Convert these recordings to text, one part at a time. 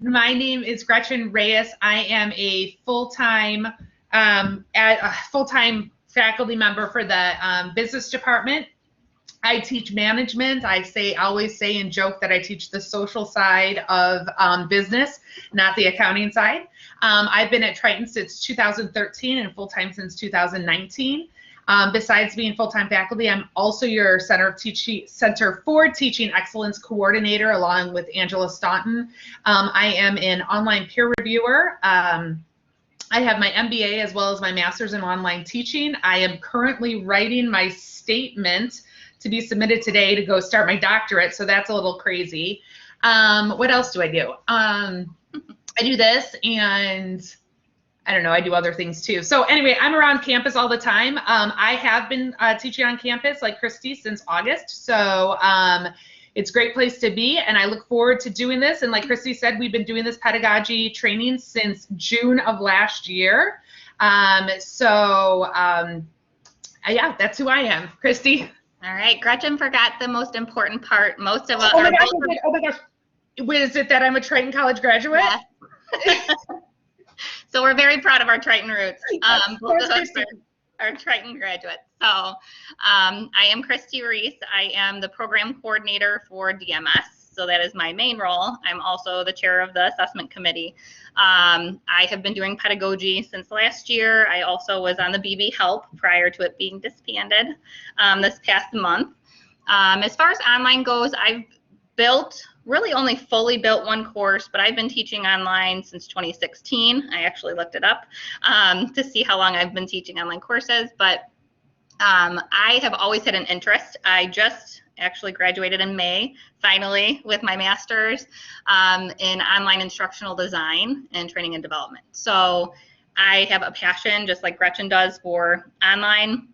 My name is Gretchen Reyes. I am a full-time faculty member for the business department. I teach management. Always say and joke that I teach the social side of business, not the accounting side. I've been at Triton since 2013 and full-time since 2019. Besides being full-time faculty, I'm also your Center for Teaching Excellence Coordinator, along with Angela Staunton. I am an online peer reviewer. I have my MBA as well as my master's in online teaching. I am currently writing my statement to be submitted today to go start my doctorate, so that's a little crazy. What else do I do? I do this, and I don't know, I do other things too. So anyway, I'm around campus all the time. I have been teaching on campus like Krysti since August, so it's a great place to be, and I look forward to doing this. And like Krysti said, we've been doing this pedagogy training since June of last year. Yeah, that's who I am. Krysti? All right, Gretchen forgot the most important part. Most of us. Oh my gosh! Is it that I'm a Triton College graduate? Yes. So we're very proud of our Triton roots. Both of us are Triton graduates. So I am Krysti Reece. I am the program coordinator for DMS. So that is my main role. I'm also the chair of the assessment committee. I have been doing pedagogy since last year. I also was on the BB Help prior to it being disbanded this past month. As far as online goes, I've really only fully built one course, but I've been teaching online since 2016. I actually looked it up to see how long I've been teaching online courses, but I have always had an interest. I just actually graduated in May, finally, with my master's in online instructional design and training and development. So I have a passion, just like Gretchen does, for online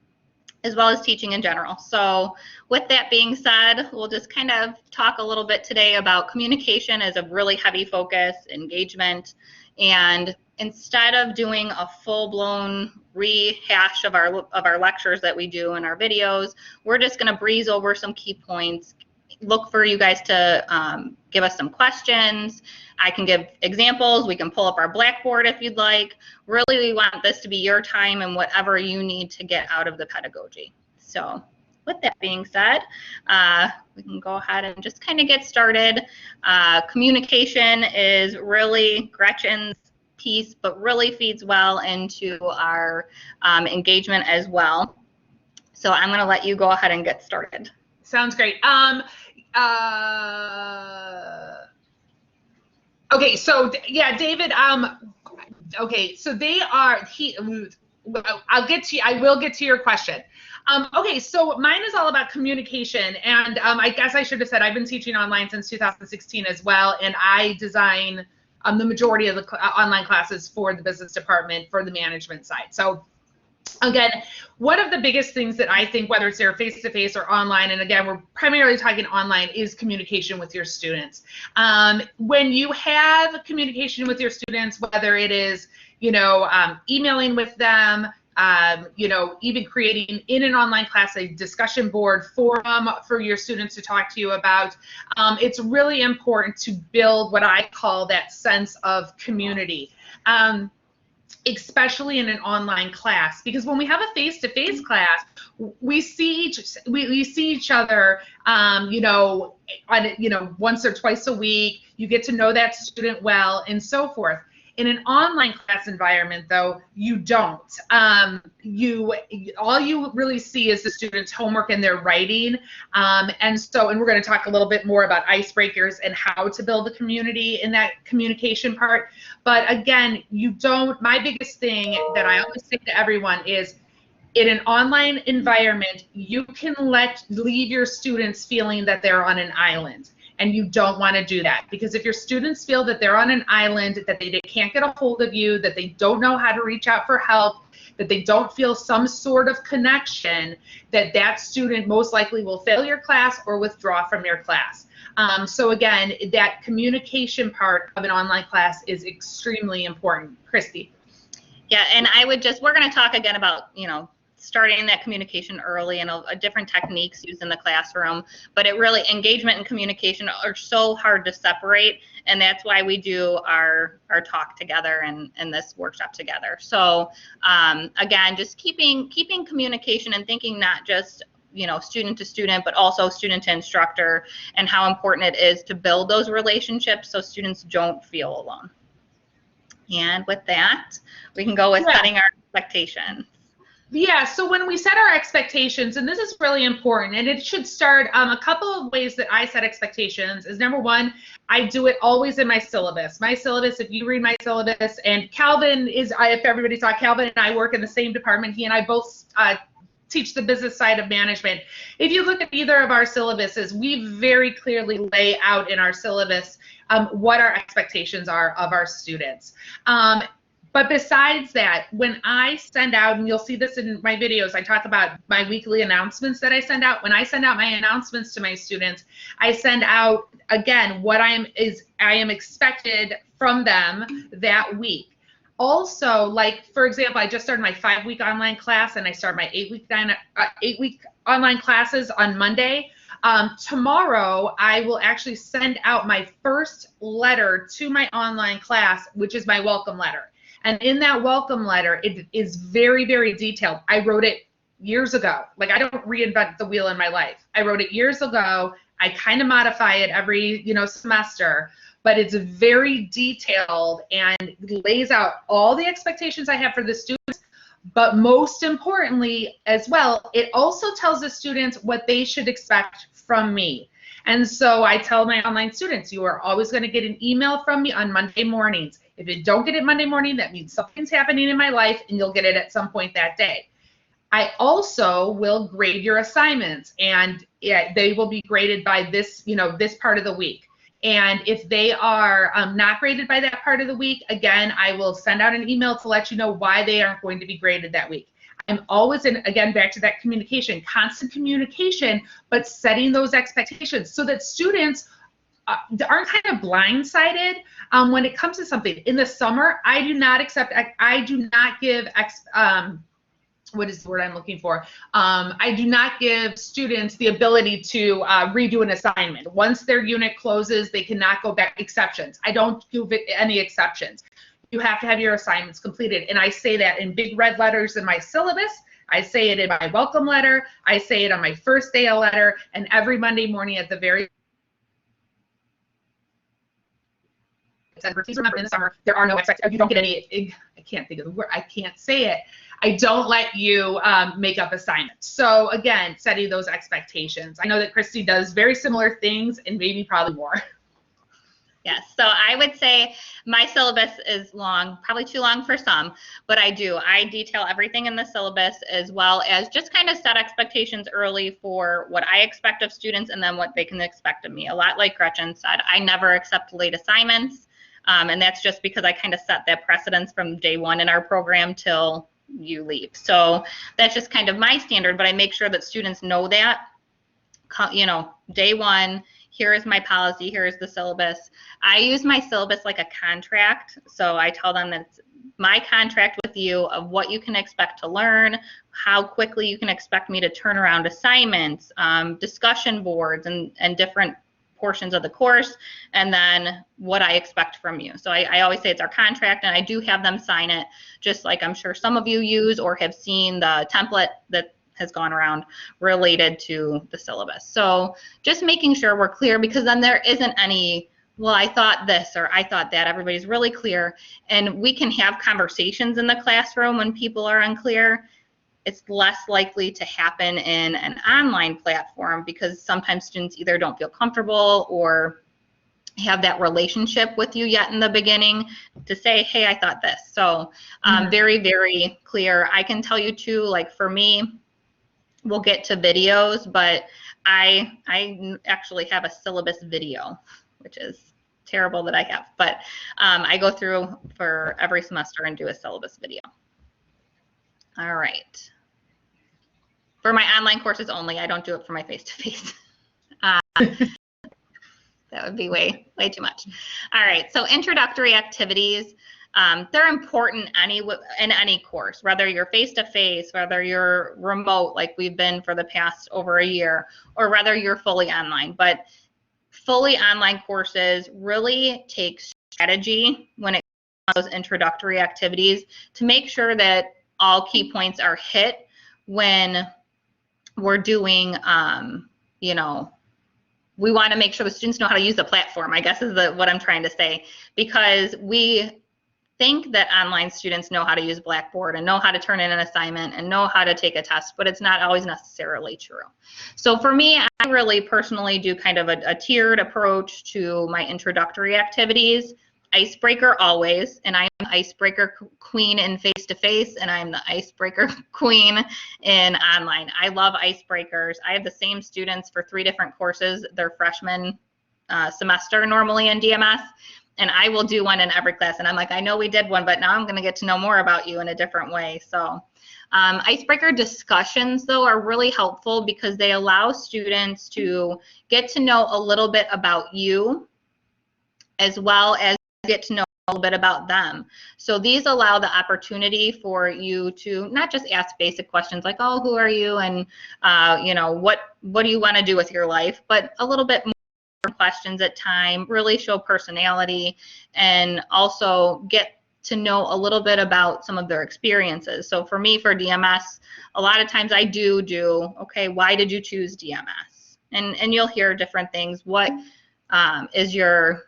as well as teaching in general. So with that being said, we'll just kind of talk a little bit today about communication as a really heavy focus, engagement, and instead of doing a full-blown rehash of our lectures that we do in our videos, we're just going to breeze over some key points, look for you guys to give us some questions. I can give examples. We can pull up our Blackboard if you'd like. Really, we want this to be your time and whatever you need to get out of the pedagogy. So with that being said, we can go ahead and just kind of get started. Communication is really Gretchen's piece, but really feeds well into our engagement as well. So I'm going to let you go ahead and get started. Sounds great. Okay, so yeah, David. Okay, so I will get to your question. Okay, so mine is all about communication, and I guess I should have said I've been teaching online since 2016 as well, and I design the majority of the online classes for the business department for the management side. So again, one of the biggest things that I think, whether it's there face-to-face or online, and again, we're primarily talking online, is communication with your students. When you have communication with your students, whether it is, emailing with them, even creating in an online class a discussion board forum for your students to talk to you about, it's really important to build what I call that sense of community. Especially in an online class, because when we have a face-to-face class, we see each other, once or twice a week. You get to know that student well, and so forth. In an online class environment, though, you don't. All you really see is the students' homework and their writing, and we're going to talk a little bit more about icebreakers and how to build a community in that communication part. But again, my biggest thing that I always say to everyone is, in an online environment, you can leave your students feeling that they're on an island. And you don't want to do that, because if your students feel that they're on an island, that they can't get a hold of you, that they don't know how to reach out for help, that they don't feel some sort of connection, that student most likely will fail your class or withdraw from your class. So again, that communication part of an online class is extremely important. Krysti. Yeah, and we're going to talk again about, starting that communication early and different techniques used in the classroom. But it really, engagement and communication are so hard to separate, and that's why we do our talk together and this workshop together. So again, just keeping communication and thinking not just, you know, student to student, but also student to instructor, and how important it is to build those relationships so students don't feel alone. And with that, we can go with setting our expectations. Yeah, so when we set our expectations, and this is really important, and it should start, a couple of ways that I set expectations is, number one, I do it always in my syllabus. My syllabus, if you read my syllabus, and Calvin is, if everybody saw, Calvin and I work in the same department. He and I both teach the business side of management. If you look at either of our syllabuses, we very clearly lay out in our syllabus what our expectations are of our students. But besides that, when I send out, and you'll see this in my videos, I talk about my weekly announcements that I send out. When I send out my announcements to my students, I send out, again, what I am expected from them that week. Also, like, for example, I just started my 5-week online class, and I start my 8-week online classes on Monday. Tomorrow, I will actually send out my first letter to my online class, which is my welcome letter. And in that welcome letter, it is very, very detailed. I wrote it years ago. Like, I don't reinvent the wheel in my life. I wrote it years ago. I kind of modify it every, you know, semester, but it's very detailed and lays out all the expectations I have for the students. But most importantly as well, it also tells the students what they should expect from me. And so I tell my online students, you are always going to get an email from me on Monday mornings. If you don't get it Monday morning, that means something's happening in my life, and you'll get it at some point that day. I also will grade your assignments, and they will be graded by this, you know, this part of the week. And if they are not graded by that part of the week, again, I will send out an email to let you know why they aren't going to be graded that week. I'm always in, again, back to that communication, constant communication, but setting those expectations so that students aren't kind of blindsided when it comes to something. In the summer, I do not give, what is the word I'm looking for? I do not give students the ability to redo an assignment. Once their unit closes, they cannot go back. Exceptions. I don't give it any exceptions. You have to have your assignments completed. And I say that in big red letters in my syllabus. I say it in my welcome letter. I say it on my first day of letter. And every Monday morning at the very please remember, in the summer, there are no expectations. You don't get any, I can't think of the word, I can't say it. I don't let you make up assignments. So again, setting those expectations. I know that Krysti does very similar things, and maybe probably more. Yes, so I would say my syllabus is long, probably too long for some, but I detail everything in the syllabus, as well as just kind of set expectations early for what I expect of students and then what they can expect of me. A lot like Gretchen said, I never accept late assignments, and that's just because I kind of set that precedence from day one in our program till you leave. So that's just kind of my standard, but I make sure that students know that, you know, day one, here is my policy, here is the syllabus. I use my syllabus like a contract. So I tell them that it's my contract with you of what you can expect to learn, how quickly you can expect me to turn around assignments, discussion boards, and different portions of the course, and then what I expect from you. So I always say it's our contract, and I do have them sign it, just like I'm sure some of you use or have seen the template that has gone around related to the syllabus. So just making sure we're clear, because then there isn't any, well, I thought this or I thought that. Everybody's really clear, and we can have conversations in the classroom when people are unclear. It's less likely to happen in an online platform because sometimes students either don't feel comfortable or have that relationship with you yet in the beginning to say, hey, I thought this. So very, very clear. I can tell you too, like for me, we'll get to videos, but I actually have a syllabus video, which is terrible that I have, but I go through for every semester and do a syllabus video. All right. For my online courses only, I don't do it for my face-to-face. That would be way too much. All right, so introductory activities. They're important in any course, whether you're face-to-face, whether you're remote like we've been for the past over a year, or whether you're fully online. But fully online courses really take strategy when it comes to those introductory activities to make sure that all key points are hit when we're doing, we want to make sure the students know how to use the platform, I guess is what I'm trying to say, because we think that online students know how to use Blackboard and know how to turn in an assignment and know how to take a test, but it's not always necessarily true. So for me, I really personally do kind of a tiered approach to my introductory activities. Icebreaker always, and I'm the icebreaker queen in face-to-face, and I'm the icebreaker queen in online. I love icebreakers. I have the same students for 3 different courses their freshman semester normally in DMS, and I will do one in every class. And I'm like, I know we did one, but now I'm going to get to know more about you in a different way. So icebreaker discussions, though, are really helpful because they allow students to get to know a little bit about you as well as get to know a little bit about them. So these allow the opportunity for you to not just ask basic questions like, oh, who are you? And, what do you want to do with your life? But a little bit more questions at time, really show personality, and also get to know a little bit about some of their experiences. So for me, for DMS, a lot of times I do, okay, why did you choose DMS? And you'll hear different things. What is your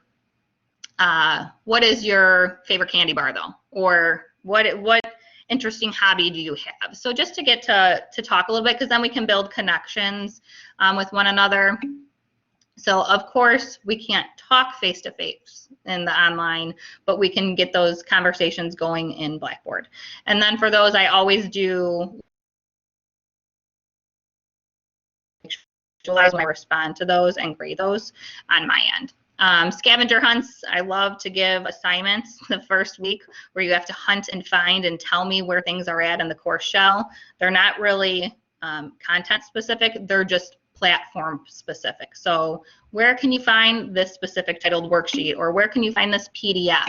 favorite candy bar though? Or what interesting hobby do you have? So just to get to talk a little bit, because then we can build connections with one another. So of course we can't talk face-to-face in the online, but we can get those conversations going in Blackboard. And then for those, I always do visualize when I respond to those and grade those on my end. Scavenger hunts, I love to give assignments the first week where you have to hunt and find and tell me where things are at in the course shell. They're not really content specific, they're just platform specific. So where can you find this specific titled worksheet, or where can you find this PDF?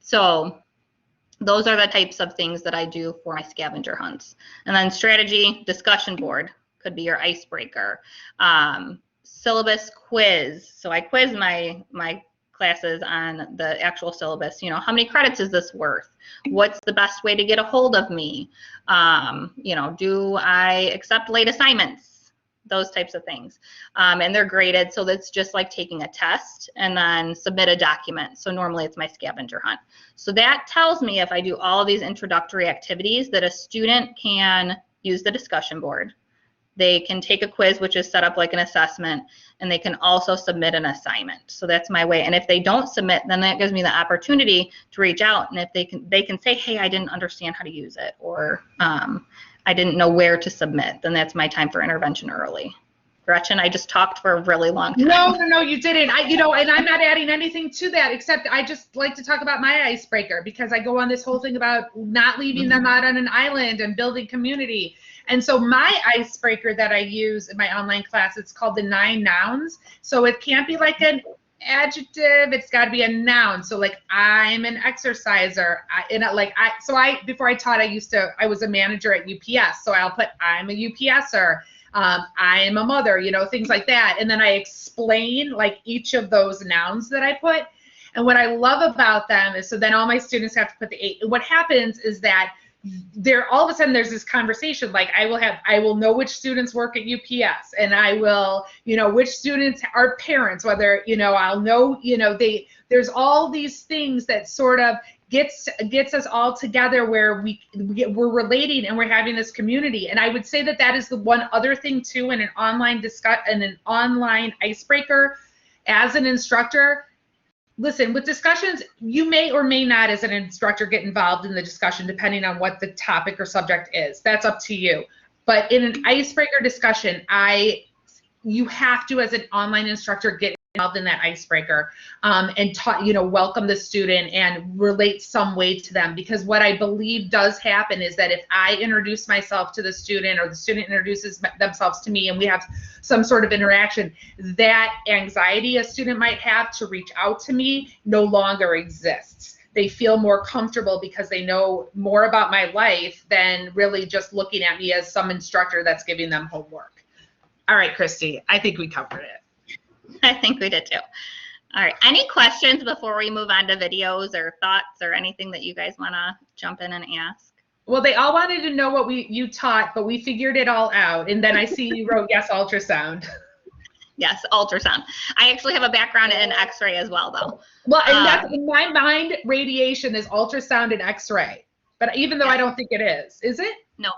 So those are the types of things that I do for my scavenger hunts. And then strategy, discussion board could be your icebreaker. Syllabus quiz. So I quiz my classes on the actual syllabus. How many credits is this worth? What's the best way to get a hold of me? Do I accept late assignments? Those types of things. And they're graded, so that's just like taking a test and then submit a document. So normally it's my scavenger hunt. So that tells me if I do all of these introductory activities that a student can use the discussion board. They can take a quiz, which is set up like an assessment, and they can also submit an assignment. So that's my way. And if they don't submit, then that gives me the opportunity to reach out. And if they can say, hey, I didn't understand how to use it, or I didn't know where to submit, then that's my time for intervention early. Gretchen, I just talked for a really long time. No, you didn't. And I'm not adding anything to that, except I just like to talk about my icebreaker, because I go on this whole thing about not leaving them out on an island and building community. And so my icebreaker that I use in my online class, it's called the 9 nouns. So it can't be like an adjective, it's got to be a noun. So like, I'm an exerciser. Before I taught, I was a manager at UPS. So I'll put, I'm a UPSer. I am a mother, things like that. And then I explain like each of those nouns that I put. And what I love about them is, so then all my students have to put the 8. What happens is that all of a sudden there's this conversation, like I will know which students work at UPS, and I will, which students are parents, whether, I'll know, there's all these things that sort of gets us all together where we're relating and we're having this community. And I would say that is the one other thing too, in an online online icebreaker as an instructor. Listen, with discussions, you may or may not, as an instructor, get involved in the discussion depending on what the topic or subject is. That's up to you. But in an icebreaker discussion, you have to, as an online instructor, get involved in that icebreaker and welcome the student and relate some way to them. Because what I believe does happen is that if I introduce myself to the student, or the student introduces themselves to me, and we have some sort of interaction, that anxiety a student might have to reach out to me no longer exists. they feel more comfortable because they know more about my life than really just looking at me as some instructor that's giving them homework. All right, Krysti, I think we covered it. I think we did too. All right, any questions before we move on to videos or thoughts or anything that you guys want to jump in and ask? Well, they all wanted to know what you taught, but we figured it all out. And then I see you wrote, yes, ultrasound. Yes, ultrasound. I actually have a background in X-ray as well, though. Well, and that's, in my mind, radiation is ultrasound and X-ray. But even though I don't think it is it? No.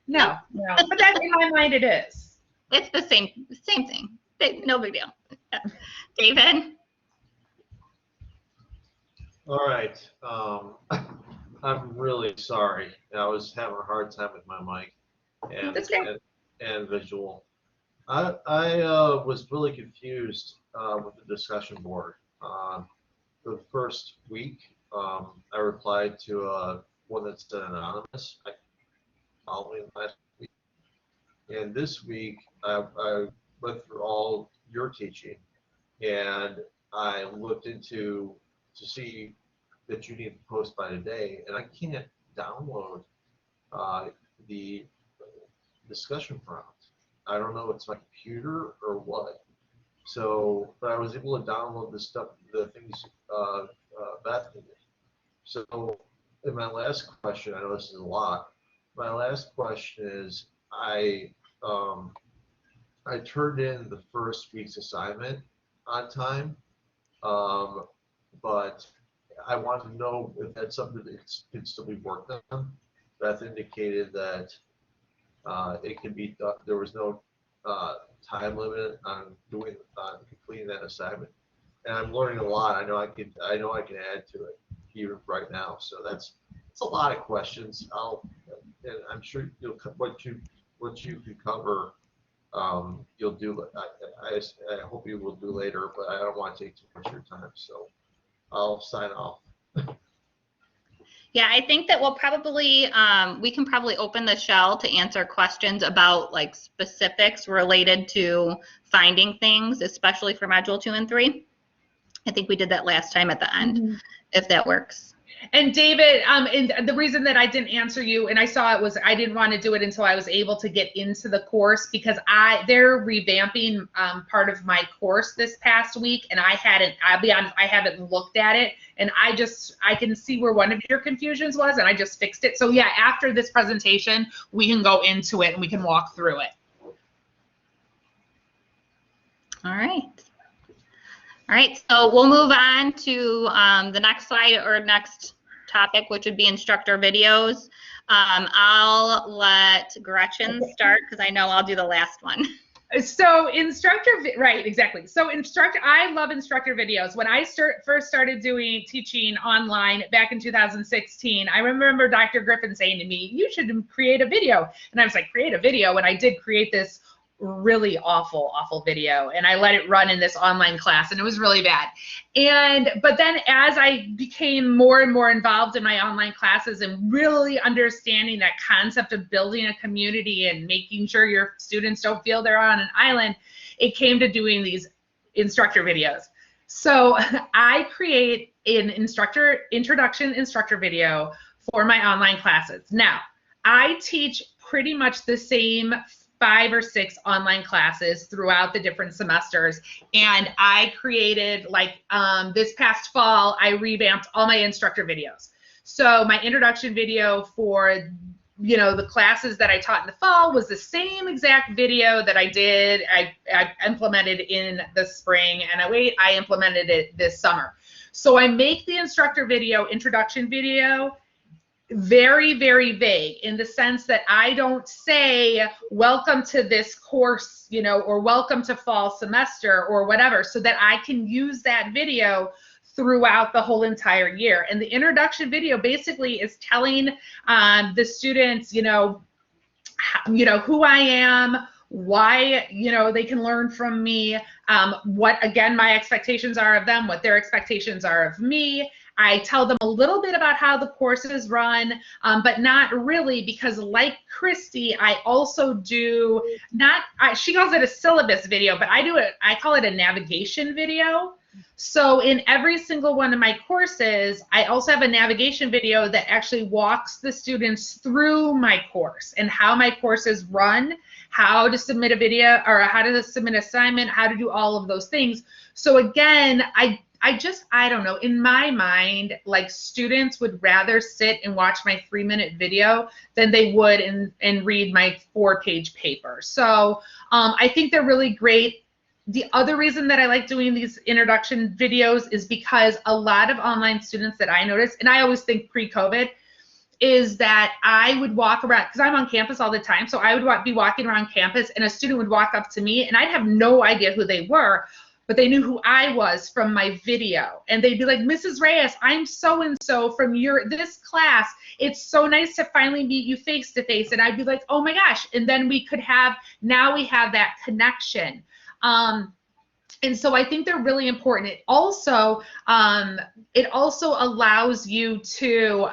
No. But that's, in my mind, it is. It's the same thing. No big deal. David? All right. I'm really sorry. I was having a hard time with my mic and visual. I was really confused with the discussion board. The first week, I replied to one that said anonymous. Following last week, and this week I went through all your teaching, and I looked into to see that you need to post by today, and I can't download the discussion prompt. I don't know if it's my computer or what. So, but I was able to download the stuff, the things Beth did. So, in my last question, I know this is a lot. My last question is, I turned in the first week's assignment on time, but I wanted to know if that's something that can still be worked on. Beth indicated that it can be done. There was no time limit on completing that assignment, and I'm learning a lot. I know I can add to it even right now. So it's a lot of questions. And I'm sure what you can cover. You'll do. I hope you will do later, but I don't want to take too much of your time. So I'll sign off. Yeah, I think that we'll probably, we can probably open the shell to answer questions about like specifics related to finding things, especially for module 2 and 3. I think we did that last time at the end, if that works. And David, and the reason that I didn't answer you, and I saw it, was I didn't want to do it until I was able to get into the course, because they're revamping part of my course this past week, and I'll be honest, I haven't looked at it, and I can see where one of your confusions was, and I just fixed it. So yeah, after this presentation, we can go into it and we can walk through it. All right. All right, so we'll move on to the next slide or next topic, which would be instructor videos. I'll let Gretchen start because I know I'll do the last one. So right, exactly. So I love instructor videos. When I first started teaching online back in 2016, I remember Dr. Griffin saying to me, you should create a video. And I was like, create a video? And I did create this really awful video, and I let it run in this online class, and it was really bad. But then as I became more and more involved in my online classes and really understanding that concept of building a community and making sure your students don't feel they're on an island, it came to doing these instructor videos. So I create an introduction instructor video for my online classes. Now, I teach pretty much the same 5 or 6 online classes throughout the different semesters, and I created, like, this past fall, I revamped all my instructor videos. So my introduction video for the classes that I taught in the fall was the same exact video that I implemented in the spring, and I implemented it this summer. So I make the instructor video, introduction video, very, very vague, in the sense that I don't say welcome to this course, or welcome to fall semester or whatever, so that I can use that video throughout the whole entire year. And the introduction video basically is telling the students, who I am, why they can learn from me, what, again, my expectations are of them, what their expectations are of me. I tell them a little bit about how the courses run, but not really, because like Krysti, I also do she calls it a syllabus video, but I call it a navigation video. So in every single one of my courses, I also have a navigation video that actually walks the students through my course and how my courses run, how to submit a video or how to submit an assignment, how to do all of those things. So again, I don't know, in my mind, like students would rather sit and watch my 3-minute video than they would and read my 4-page paper. So I think they're really great. The other reason that I like doing these introduction videos is because a lot of online students that I notice, and I always think pre-COVID, is that I would walk around, because I'm on campus all the time, so I would be walking around campus and a student would walk up to me and I'd have no idea who they were, but they knew who I was from my video. And they'd be like, Mrs. Reyes, I'm so-and-so from this class. It's so nice to finally meet you face to face. And I'd be like, oh my gosh. And then now we have that connection. And so I think they're really important. It also allows you to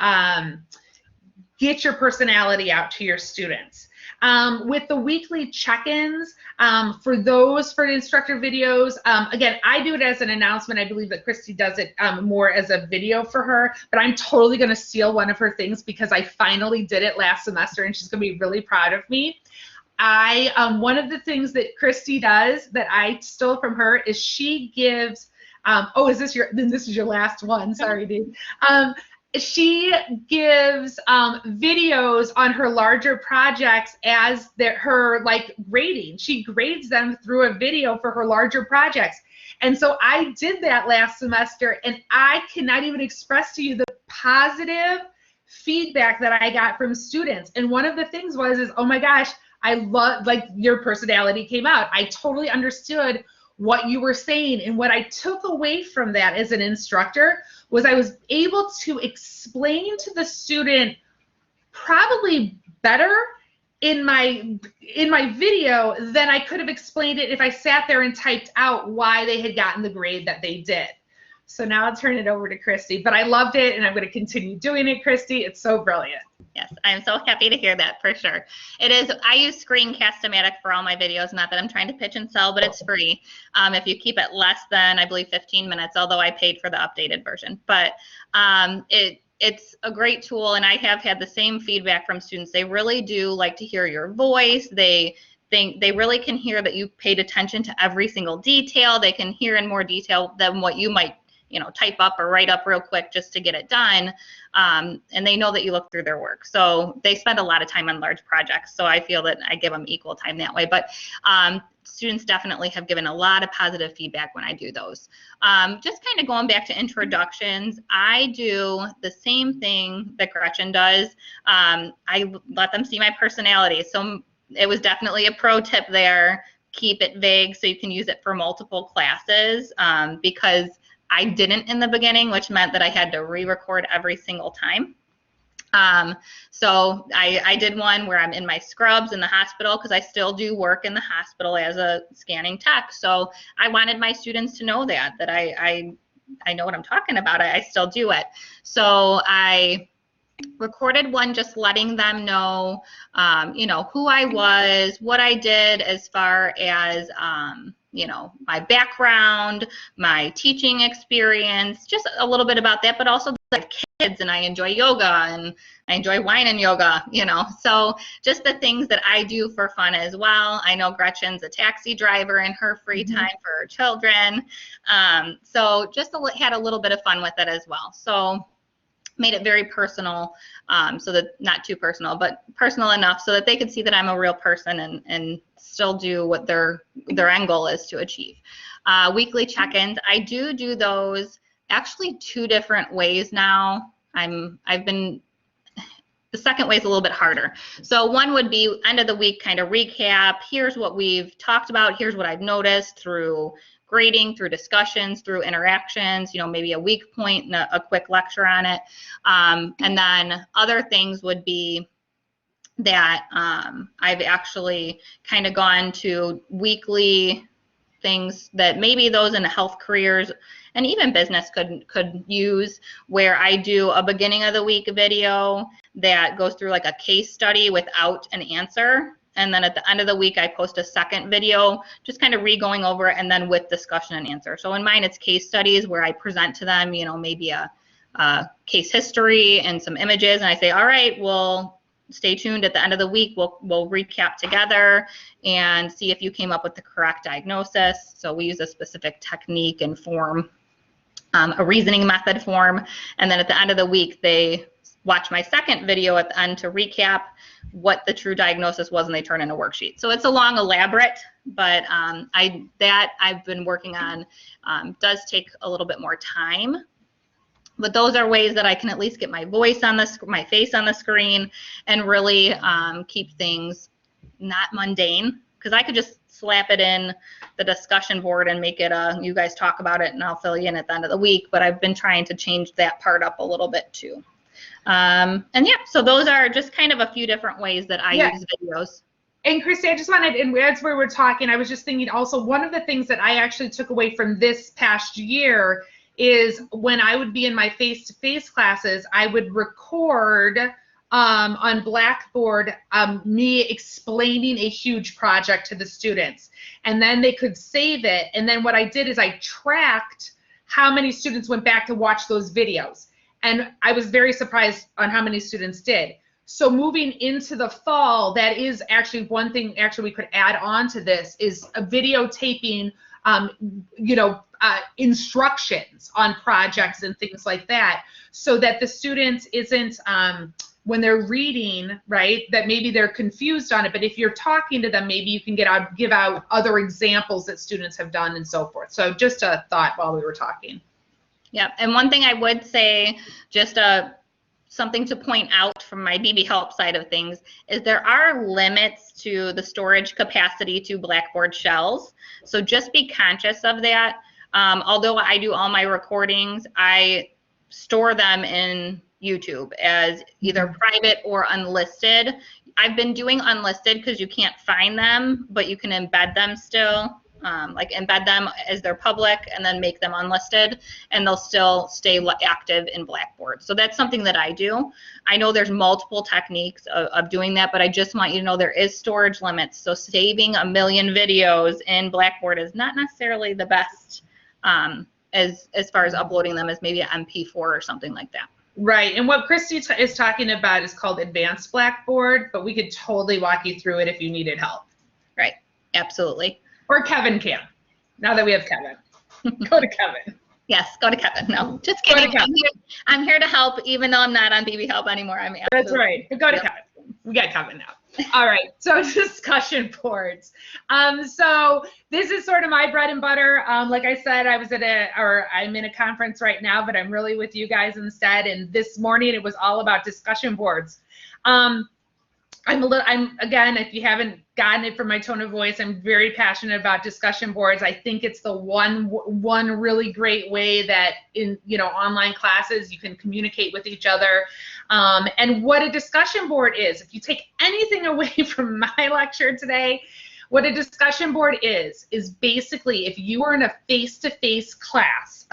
get your personality out to your students. With the weekly check-ins, for instructor videos, again, I do it as an announcement. I believe that Krysti does it more as a video for her, but I'm totally going to steal one of her things because I finally did it last semester and she's going to be really proud of me. One of the things that Krysti does that I stole from her is she gives, this is your last one, sorry, dude. She gives videos on her larger projects as her like grading. She grades them through a video for her larger projects. And so I did that last semester and I cannot even express to you the positive feedback that I got from students. And one of the things is, oh my gosh, I love, like, your personality came out. I totally understood what you were saying. And what I took away from that as an instructor was I was able to explain to the student probably better in my video than I could have explained it if I sat there and typed out why they had gotten the grade that they did. So now I'll turn it over to Krysti. But I loved it, and I'm going to continue doing it, Krysti. It's so brilliant. Yes, I'm so happy to hear that, for sure. It is. I use Screencast-O-Matic for all my videos. Not that I'm trying to pitch and sell, but it's free. If you keep it less than, I believe, 15 minutes, although I paid for the updated version. But it's a great tool, and I have had the same feedback from students. They really do like to hear your voice. They really can hear that you paid attention to every single detail. They can hear in more detail than what you might type up or write up real quick just to get it done. And they know that you look through their work. So they spend a lot of time on large projects. So I feel that I give them equal time that way. But students definitely have given a lot of positive feedback when I do those. Just kind of going back to introductions, I do the same thing that Gretchen does. I let them see my personality. So it was definitely a pro tip there. Keep it vague so you can use it for multiple classes, because I didn't in the beginning, which meant that I had to re-record every single time. So I did one where I'm in my scrubs in the hospital, because I still do work in the hospital as a scanning tech. So I wanted my students to know that I know what I'm talking about. I still do it. So I recorded one just letting them know, who I was, what I did as far as, my background, my teaching experience, just a little bit about that, but also the kids, and I enjoy yoga and I enjoy wine and yoga, so just the things that I do for fun as well. I know Gretchen's a taxi driver in her free time for her children. So just had a little bit of fun with it as well. So made it very personal, so that not too personal, but personal enough so that they could see that I'm a real person and still do what their end goal is to achieve. Weekly check-ins, I do those actually 2 different ways now. The second way is a little bit harder. So one would be end of the week kind of recap. Here's what we've talked about. Here's what I've noticed through grading, through discussions, through interactions, maybe a weak point and a quick lecture on it. And then other things would be that I've actually kind of gone to weekly things that maybe those in health careers and even business could use, where I do a beginning of the week video that goes through like a case study without an answer. And then at the end of the week, I post a second video, just kind of re-going over it, and then with discussion and answer. So in mine, it's case studies where I present to them, you know, maybe a case history and some images. And I say, all right, well, stay tuned. At the end of the week, we'll recap together and see if you came up with the correct diagnosis. So we use a specific technique and form, a reasoning method form. And then at the end of the week, they watch my second video at the end to recap what the true diagnosis was, and they turn in a worksheet. So it's a long, elaborate, but I've been working on does take a little bit more time. But those are ways that I can at least get my voice on my face on the screen, and really keep things not mundane, because I could just slap it in the discussion board and make it you guys talk about it and I'll fill you in at the end of the week. But I've been trying to change that part up a little bit too. And yeah, so those are just kind of a few different ways that I use videos. And Krysti, I just wanted, and as we were talking, I was just thinking also, one of the things that I actually took away from this past year is when I would be in my face-to-face classes, I would record on Blackboard me explaining a huge project to the students. And then they could save it. And then what I did is I tracked how many students went back to watch those videos. And I was very surprised on how many students did. So moving into the fall, that is actually one thing actually we could add on to this is a videotaping, instructions on projects and things like that, so that the students isn't, when they're reading, right, that maybe they're confused on it, but if you're talking to them, maybe you can give out other examples that students have done and so forth. So just a thought while we were talking. Yeah, and one thing I would say, just something to point out from my BB Help side of things, is there are limits to the storage capacity to Blackboard shells. So just be conscious of that. Although I do all my recordings, I store them in YouTube as either private or unlisted. I've been doing unlisted because you can't find them, but you can embed them still. Like embed them as they're public and then make them unlisted, and they'll still stay active in Blackboard. So that's something that I do. I know there's multiple techniques of doing that, but I just want you to know there is storage limits. So saving 1 million videos in Blackboard is not necessarily the best as far as uploading them as maybe an MP4 or something like that. Right, and what Krysti is talking about is called Advanced Blackboard, but we could totally walk you through it if you needed help. Right, absolutely. Or Kevin can, now that we have Kevin. Go to Kevin. Yes, go to Kevin. No, just kidding. I'm here to help, even though I'm not on BB Help anymore. That's right. Go to Kevin. We got Kevin now. All right. So discussion boards. So this is sort of my bread and butter. Like I said, I'm in a conference right now, but I'm really with you guys instead. And this morning it was all about discussion boards. Again, if you haven't gotten it from my tone of voice, I'm very passionate about discussion boards. I think it's the one really great way that in, online classes, you can communicate with each other. And what a discussion board is, if you take anything away from my lecture today, what a discussion board is basically if you are in a face-to-face class,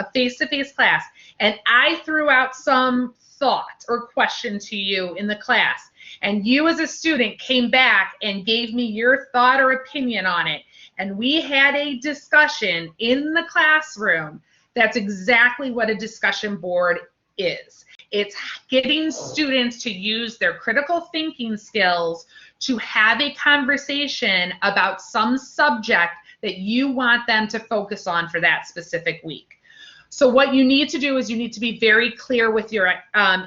and I threw out some thought or question to you in the class, and you as a student came back and gave me your thought or opinion on it, and we had a discussion in the classroom, that's exactly what a discussion board is. It's getting students to use their critical thinking skills to have a conversation about some subject that you want them to focus on for that specific week. So what you need to do is you need to be very clear with your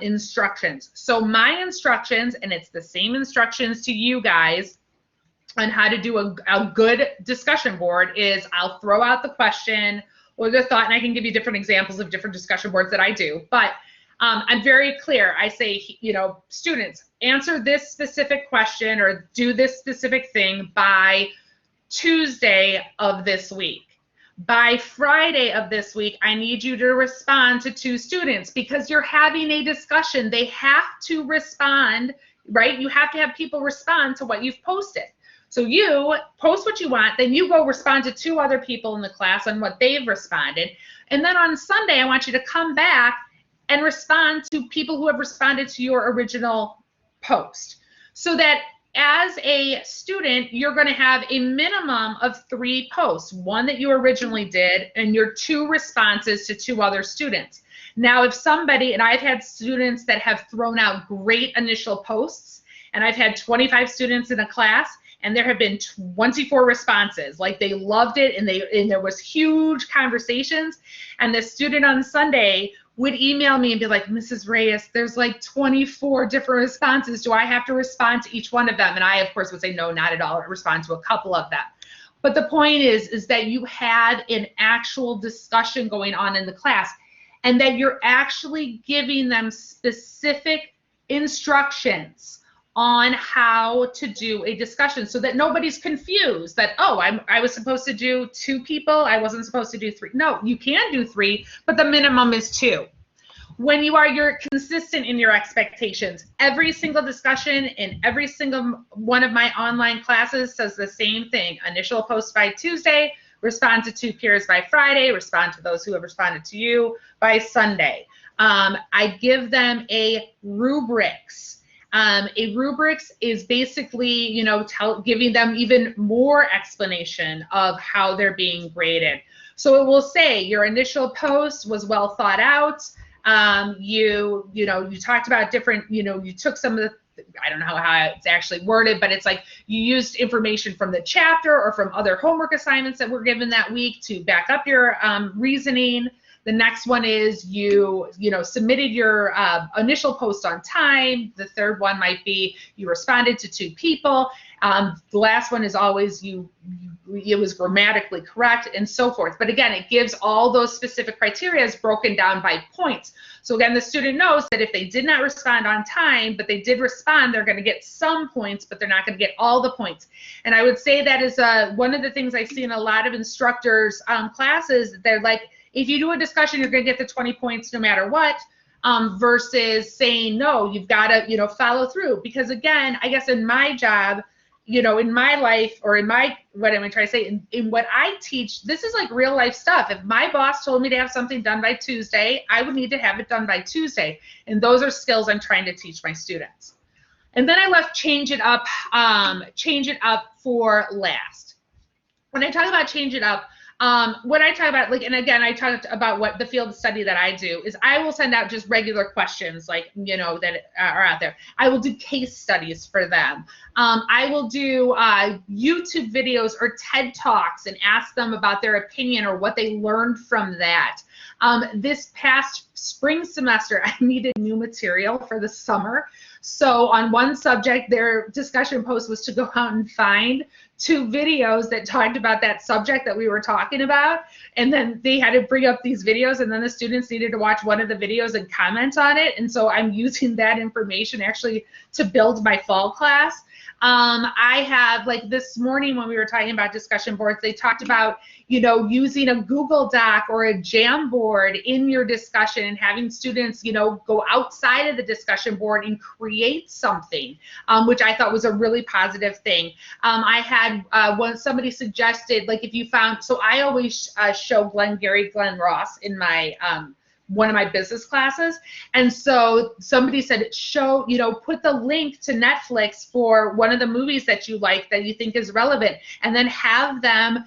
instructions. So my instructions, and it's the same instructions to you guys on how to do a good discussion board, is I'll throw out the question or the thought, and I can give you different examples of different discussion boards that I do. But I'm very clear. I say, students, answer this specific question or do this specific thing by Tuesday of this week. By Friday of this week, I need you to respond to 2 students because you're having a discussion. They have to respond, right? You have to have people respond to what you've posted. So you post what you want, then you go respond to 2 other people in the class on what they've responded. And then on Sunday, I want you to come back and respond to people who have responded to your original post, so that as a student, you're going to have a minimum of 3 posts, one that you originally did, and your 2 responses to 2 other students. Now, if somebody, and I've had students that have thrown out great initial posts, and I've had 25 students in a class, and there have been 24 responses. Like, they loved it, and there was huge conversations, and the student on Sunday would email me and be like, Mrs. Reyes, there's like 24 different responses. Do I have to respond to each one of them? And I, of course, would say, no, not at all. I respond to a couple of them. But the point is that you had an actual discussion going on in the class, and that you're actually giving them specific instructions on how to do a discussion, so that nobody's confused that, oh, I was supposed to do 2 people, I wasn't supposed to do 3. No, you can do 3, but the minimum is 2. When you're consistent in your expectations, every single discussion in every single one of my online classes says the same thing. Initial post by Tuesday, respond to 2 peers by Friday, respond to those who have responded to you by Sunday. I give them a rubrics. A rubrics is basically, giving them even more explanation of how they're being graded. So it will say your initial post was well thought out. You talked about different, you took some of the, I don't know how it's actually worded, but it's like you used information from the chapter or from other homework assignments that were given that week to back up your reasoning. The next one is you submitted your initial post on time. The third one might be you responded to 2 people. The last one is always it was grammatically correct, and so forth. But again, it gives all those specific criteria broken down by points. So again, the student knows that if they did not respond on time, but they did respond, they're going to get some points, but they're not going to get all the points. And I would say that is one of the things I see in a lot of instructors' classes. They're like, if you do a discussion, you're going to get the 20 points no matter what, versus saying, no, you've got to, follow through. Because again, I guess in my job, in my life, or what am I trying to say, in what I teach, this is like real life stuff. If my boss told me to have something done by Tuesday, I would need to have it done by Tuesday. And those are skills I'm trying to teach my students. And then I left change it up for last. When I talk about change it up, what I talk about, and again, I talked about what the field study that I do is I will send out just regular questions that are out there. I will do case studies for them. I will do YouTube videos or TED Talks and ask them about their opinion or what they learned from that. This past spring semester, I needed new material for the summer. So on one subject, their discussion post was to go out and find 2 videos that talked about that subject that we were talking about. And then they had to bring up these videos, and then the students needed to watch one of the videos and comment on it. And so I'm using that information actually to build my fall class. I have, like this morning when we were talking about discussion boards, they talked about, using a Google Doc or a Jamboard in your discussion and having students, go outside of the discussion board and create something, which I thought was a really positive thing. I had somebody suggested, like if you found, so I always show Glenn Ross in my one of my business classes. And so somebody said, put the link to Netflix for one of the movies that you like that you think is relevant, and then have them,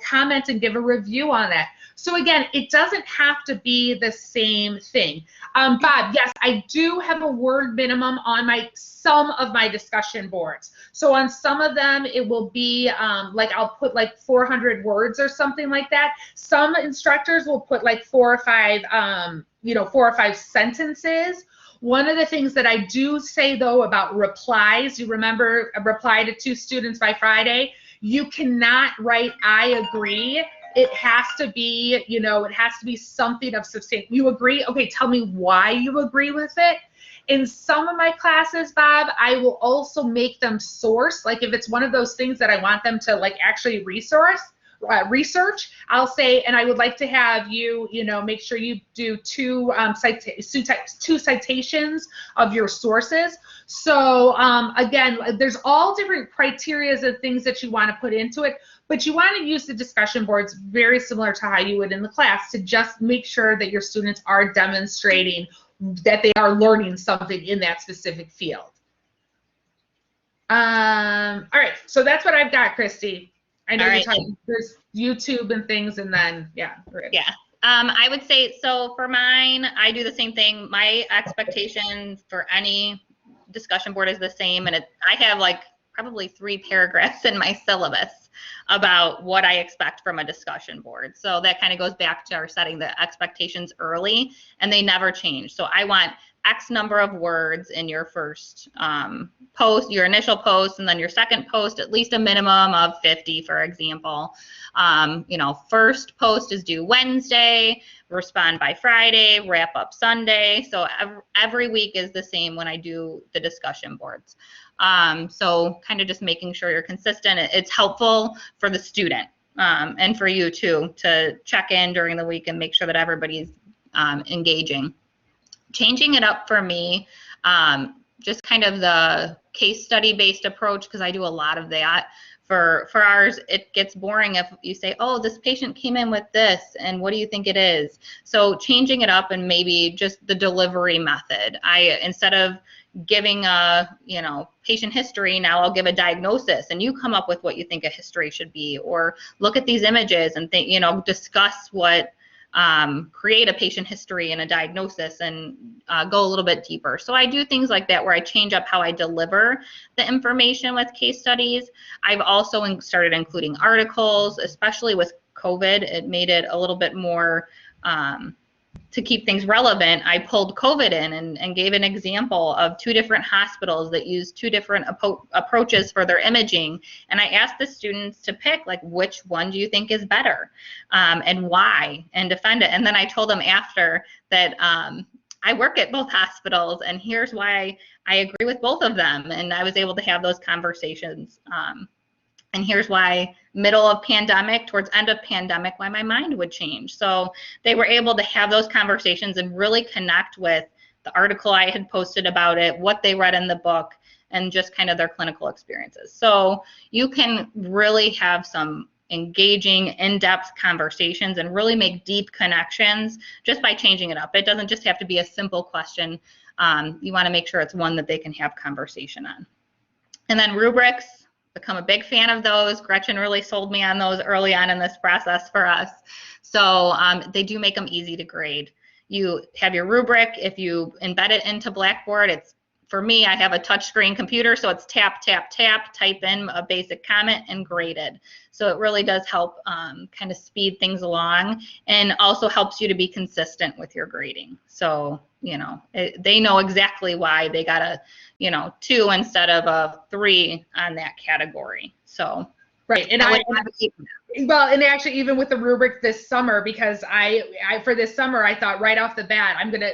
comment and give a review on that. So again, it doesn't have to be the same thing. Bob, yes, I do have a word minimum on some of my discussion boards. So on some of them, it will be I'll put like 400 words or something like that. Some instructors will put like 4 or 5 sentences. One of the things that I do say though about replies, you remember a reply to 2 students by Friday, you cannot write I agree. It has to be, it has to be something of substance. You agree? Okay, tell me why you agree with it. In some of my classes, Bob, I will also make them source. Like if it's one of those things that I want them to actually research, I'll say, and I would like to have you, make sure you do 2 citations of your sources. So again, there's all different criteria and things that you want to put into it, but you want to use the discussion boards very similar to how you would in the class to just make sure that your students are demonstrating that they are learning something in that specific field. All right, so that's what I've got, Krysti. I know All you're right. talking, there's YouTube and things, and then, yeah. Yeah. I would say, so for mine, I do the same thing. My expectation for any discussion board is the same. And I have like probably 3 paragraphs in my syllabus about what I expect from a discussion board. So that kind of goes back to our setting the expectations early, and they never change. So I want X number of words in your first post, your initial post, and then your second post, at least a minimum of 50, for example. First post is due Wednesday, respond by Friday, wrap up Sunday. So every week is the same when I do the discussion boards. So kind of just making sure you're consistent. It's helpful for the student and for you too, to check in during the week and make sure that everybody's engaging. Changing it up for me, just kind of the case study based approach, because I do a lot of that. For ours, it gets boring if you say, oh, this patient came in with this, and what do you think it is? So changing it up, and maybe just the delivery method. Instead of giving a patient history, now I'll give a diagnosis, and you come up with what you think a history should be, or look at these images and think, discuss what, create a patient history and a diagnosis, and go a little bit deeper. So I do things like that where I change up how I deliver the information with case studies. I've also started including articles, especially with COVID. It made it a little bit more to keep things relevant. I pulled COVID in and gave an example of 2 different hospitals that use 2 different approaches for their imaging. And I asked the students to pick, like, which one do you think is better and why, and defend it. And then I told them after that I work at both hospitals, and here's why I agree with both of them. And I was able to have those conversations. And here's why middle of pandemic, towards end of pandemic, why my mind would change. So they were able to have those conversations and really connect with the article I had posted about it, what they read in the book, and just kind of their clinical experiences. So you can really have some engaging, in-depth conversations and really make deep connections just by changing it up. It doesn't just have to be a simple question. You want to make sure it's one that they can have conversation on. And then rubrics. Become a big fan of those. Gretchen really sold me on those early on in this process for us. So they do make them easy to grade. You have your rubric. If you embed it into Blackboard, for me, I have a touchscreen computer, so it's tap, tap, tap, type in a basic comment and grade it. So it really does help kind of speed things along, and also helps you to be consistent with your grading. So, they know exactly why they got a, 2 instead of a 3 on that category. So. Right, and and actually even with the rubric this summer, because I for this summer I thought right off the bat I'm gonna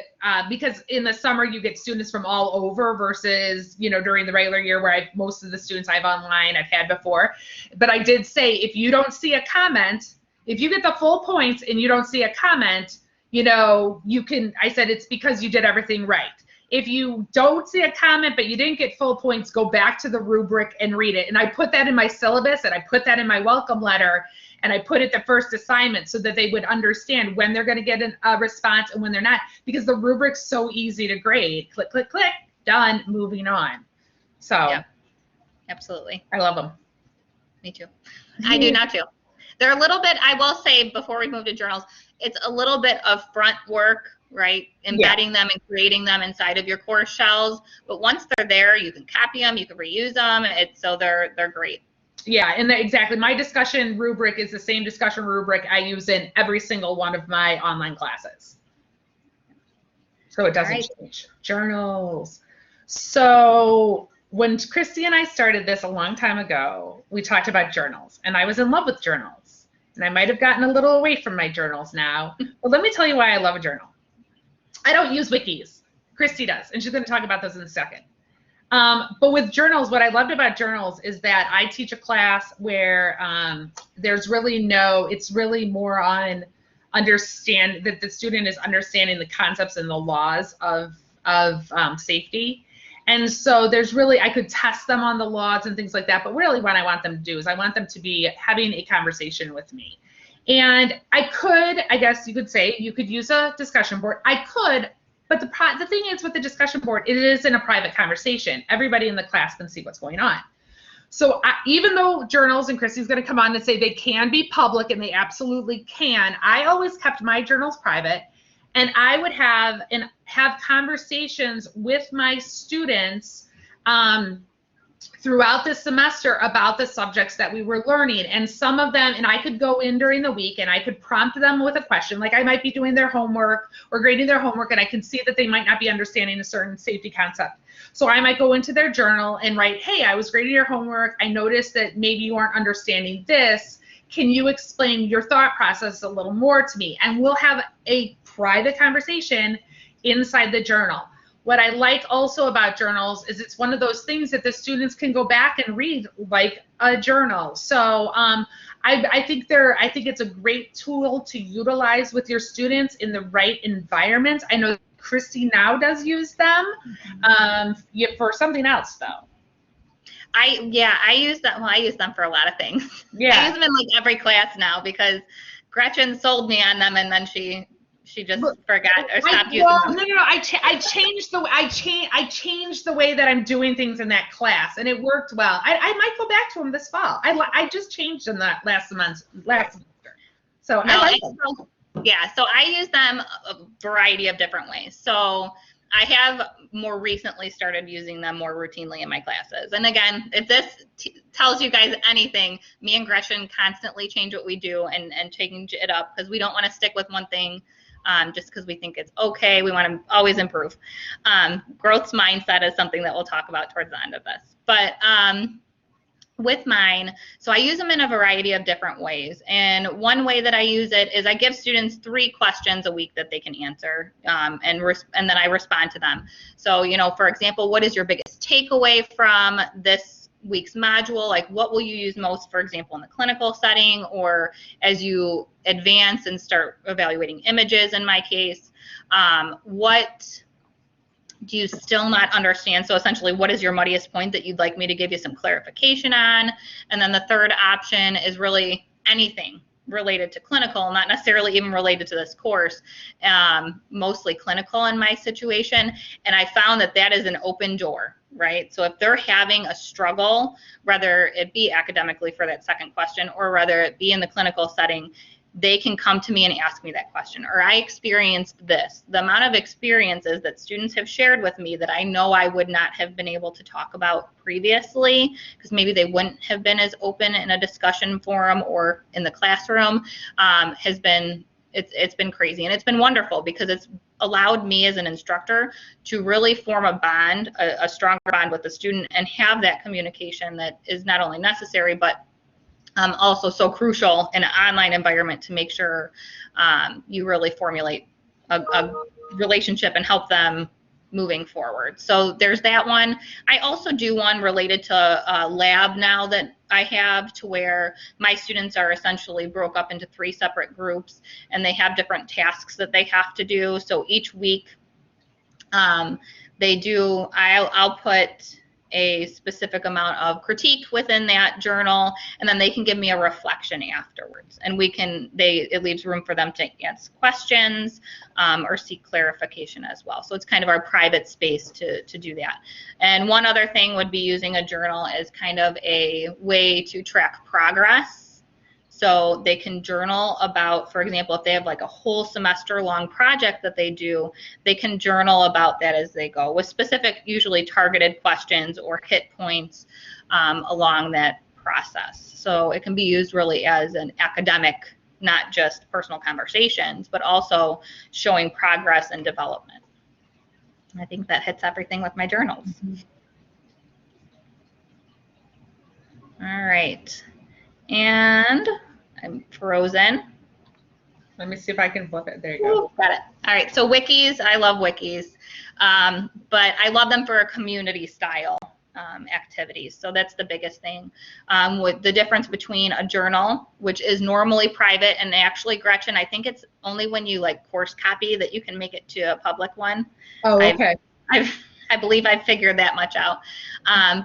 because in the summer you get students from all over versus during the regular year where most of the students I've online I've had before. But I did say, if you don't see a comment, if you get the full points and you don't see a comment, you can, I said, it's because you did everything right. If you don't see a comment but you didn't get full points, go back to the rubric and read it. And I put that in my syllabus, and I put that in my welcome letter, and I put it the first assignment so that they would understand when they're going to get a response and when they're not, because the rubric's so easy to grade. Click, click, click, done, moving on. So yeah, absolutely. I love them. Me too. I do not too. They're a little bit, I will say before we move to journals, it's a little bit of front work, right? Embedding them and creating them inside of your course shells. But once they're there, you can copy them, you can reuse them. So they're great. Yeah, and exactly. My discussion rubric is the same discussion rubric I use in every single one of my online classes. So it doesn't change. Journals. So when Krysti and I started this a long time ago, we talked about journals, and I was in love with journals. And I might have gotten a little away from my journals now. But let me tell you why I love a journal. I don't use wikis. Krysti does, and she's going to talk about those in a second. But with journals, what I loved about journals is that I teach a class where there's really it's really more on that the student is understanding the concepts and the laws of safety. And so there's really, I could test them on the laws and things like that, but really what I want them to do is I want them to be having a conversation with me. And I guess you could say, you could use a discussion board. I could, but the thing is with the discussion board, it is in a private conversation. Everybody in the class can see what's going on. So even though journals, and Krysti's going to come on and say they can be public, and they absolutely can, I always kept my journals private, and I would have conversations with my students throughout the semester about the subjects that we were learning. And some of them, and I could go in during the week and I could prompt them with a question, like I might be doing their homework or grading their homework, and I can see that they might not be understanding a certain safety concept. So I might go into their journal and write, hey, I was grading your homework. I noticed that maybe you aren't understanding this. Can you explain your thought process a little more to me? And we'll have a private conversation inside the journal. What I like also about journals is it's one of those things that the students can go back and read like a journal. So I think it's a great tool to utilize with your students in the right environment. I know Krysti now does use them for something else though. I use them. Well, I use them for a lot of things. Yeah. I use them in like every class now because Gretchen sold me on them, and then she just forgot or stopped using them. No. I changed the way that I'm doing things in that class, and it worked well. I might go back to them this fall. I just changed them that last semester. So no, I like them. So I use them a variety of different ways. So I have more recently started using them more routinely in my classes. And again, if this tells you guys anything, me and Gretchen constantly change what we do and change it up because we don't want to stick with one thing just because we think it's okay. We want to always improve. Growth mindset is something that we'll talk about towards the end of this. But with mine, so I use them in a variety of different ways. And one way that I use it is I give students 3 questions a week that they can answer, and then I respond to them. So, for example, what is your biggest takeaway from this week's module? Like, what will you use most, for example, in the clinical setting, or as you advance and start evaluating images in my case? What do you still not understand? So essentially, what is your muddiest point that you'd like me to give you some clarification on? And then the third option is really anything related to clinical, not necessarily even related to this course, mostly clinical in my situation. And I found that is an open door, right? So if they're having a struggle, whether it be academically for that second question or whether it be in the clinical setting, they can come to me and ask me that question, or I experienced this. The amount of experiences that students have shared with me that I know I would not have been able to talk about previously because maybe they wouldn't have been as open in a discussion forum or in the classroom has been, it's been crazy. And it's been wonderful because it's allowed me as an instructor to really form a bond, a stronger bond with the student, and have that communication that is not only necessary, but also so crucial in an online environment to make sure you really formulate a relationship and help them moving forward. So there's that one. I also do one related to lab now that I have, to where my students are essentially broke up into 3 separate groups, and they have different tasks that they have to do. So each week I'll put a specific amount of critique within that journal, and then they can give me a reflection afterwards, and it leaves room for them to ask questions or seek clarification as well. So it's kind of our private space to do that. And one other thing would be using a journal as kind of a way to track progress. So they can journal about, for example, if they have like a whole semester long project that they do, they can journal about that as they go with specific, usually targeted questions or hit points along that process. So it can be used really as an academic, not just personal conversations, but also showing progress and development. I think that hits everything with my journals. All right. And I'm frozen. Let me see if I can flip it. There you go. Got it. All right. So wikis, I love wikis, but I love them for a community style activities. So that's the biggest thing. With the difference between a journal, which is normally private, and actually, Gretchen, I think it's only when you like course copy that you can make it to a public one. Oh, okay. I believe I've figured that much out.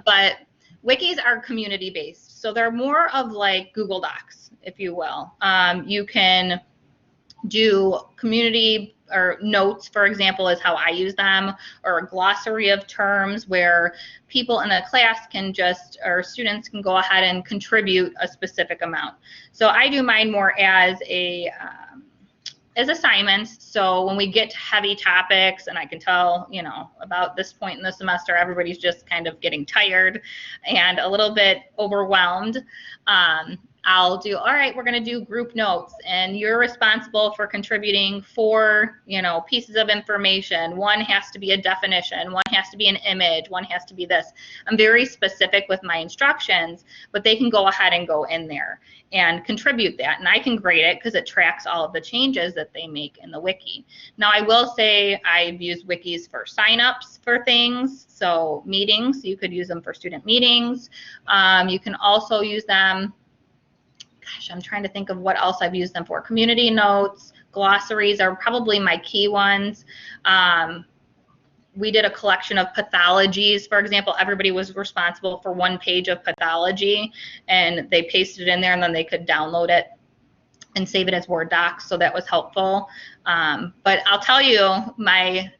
But wikis are community based. So they're more of like Google Docs, if you will. You can do community or notes, for example, is how I use them, or a glossary of terms where people in the class can just, or students can go ahead and contribute a specific amount. So I do mine more as a as assignments. So when we get to heavy topics, and I can tell, you know, about this point in the semester, everybody's just kind of getting tired and a little bit overwhelmed. I'll do, all right, we're going to do group notes, and you're responsible for contributing 4, you know, pieces of information. One has to be a definition, one has to be an image, one has to be this. I'm very specific with my instructions, but they can go ahead and go in there and contribute that, and I can grade it because it tracks all of the changes that they make in the wiki. Now, I will say I've used wikis for signups for things, so meetings, you could use them for student meetings. You can also use them, gosh, I'm trying to think of what else I've used them for. Community notes, glossaries are probably my key ones. We did a collection of pathologies, for example. Everybody was responsible for 1 page of pathology, and they pasted it in there, and then they could download it and save it as Word docs, so that was helpful. But I'll tell you, my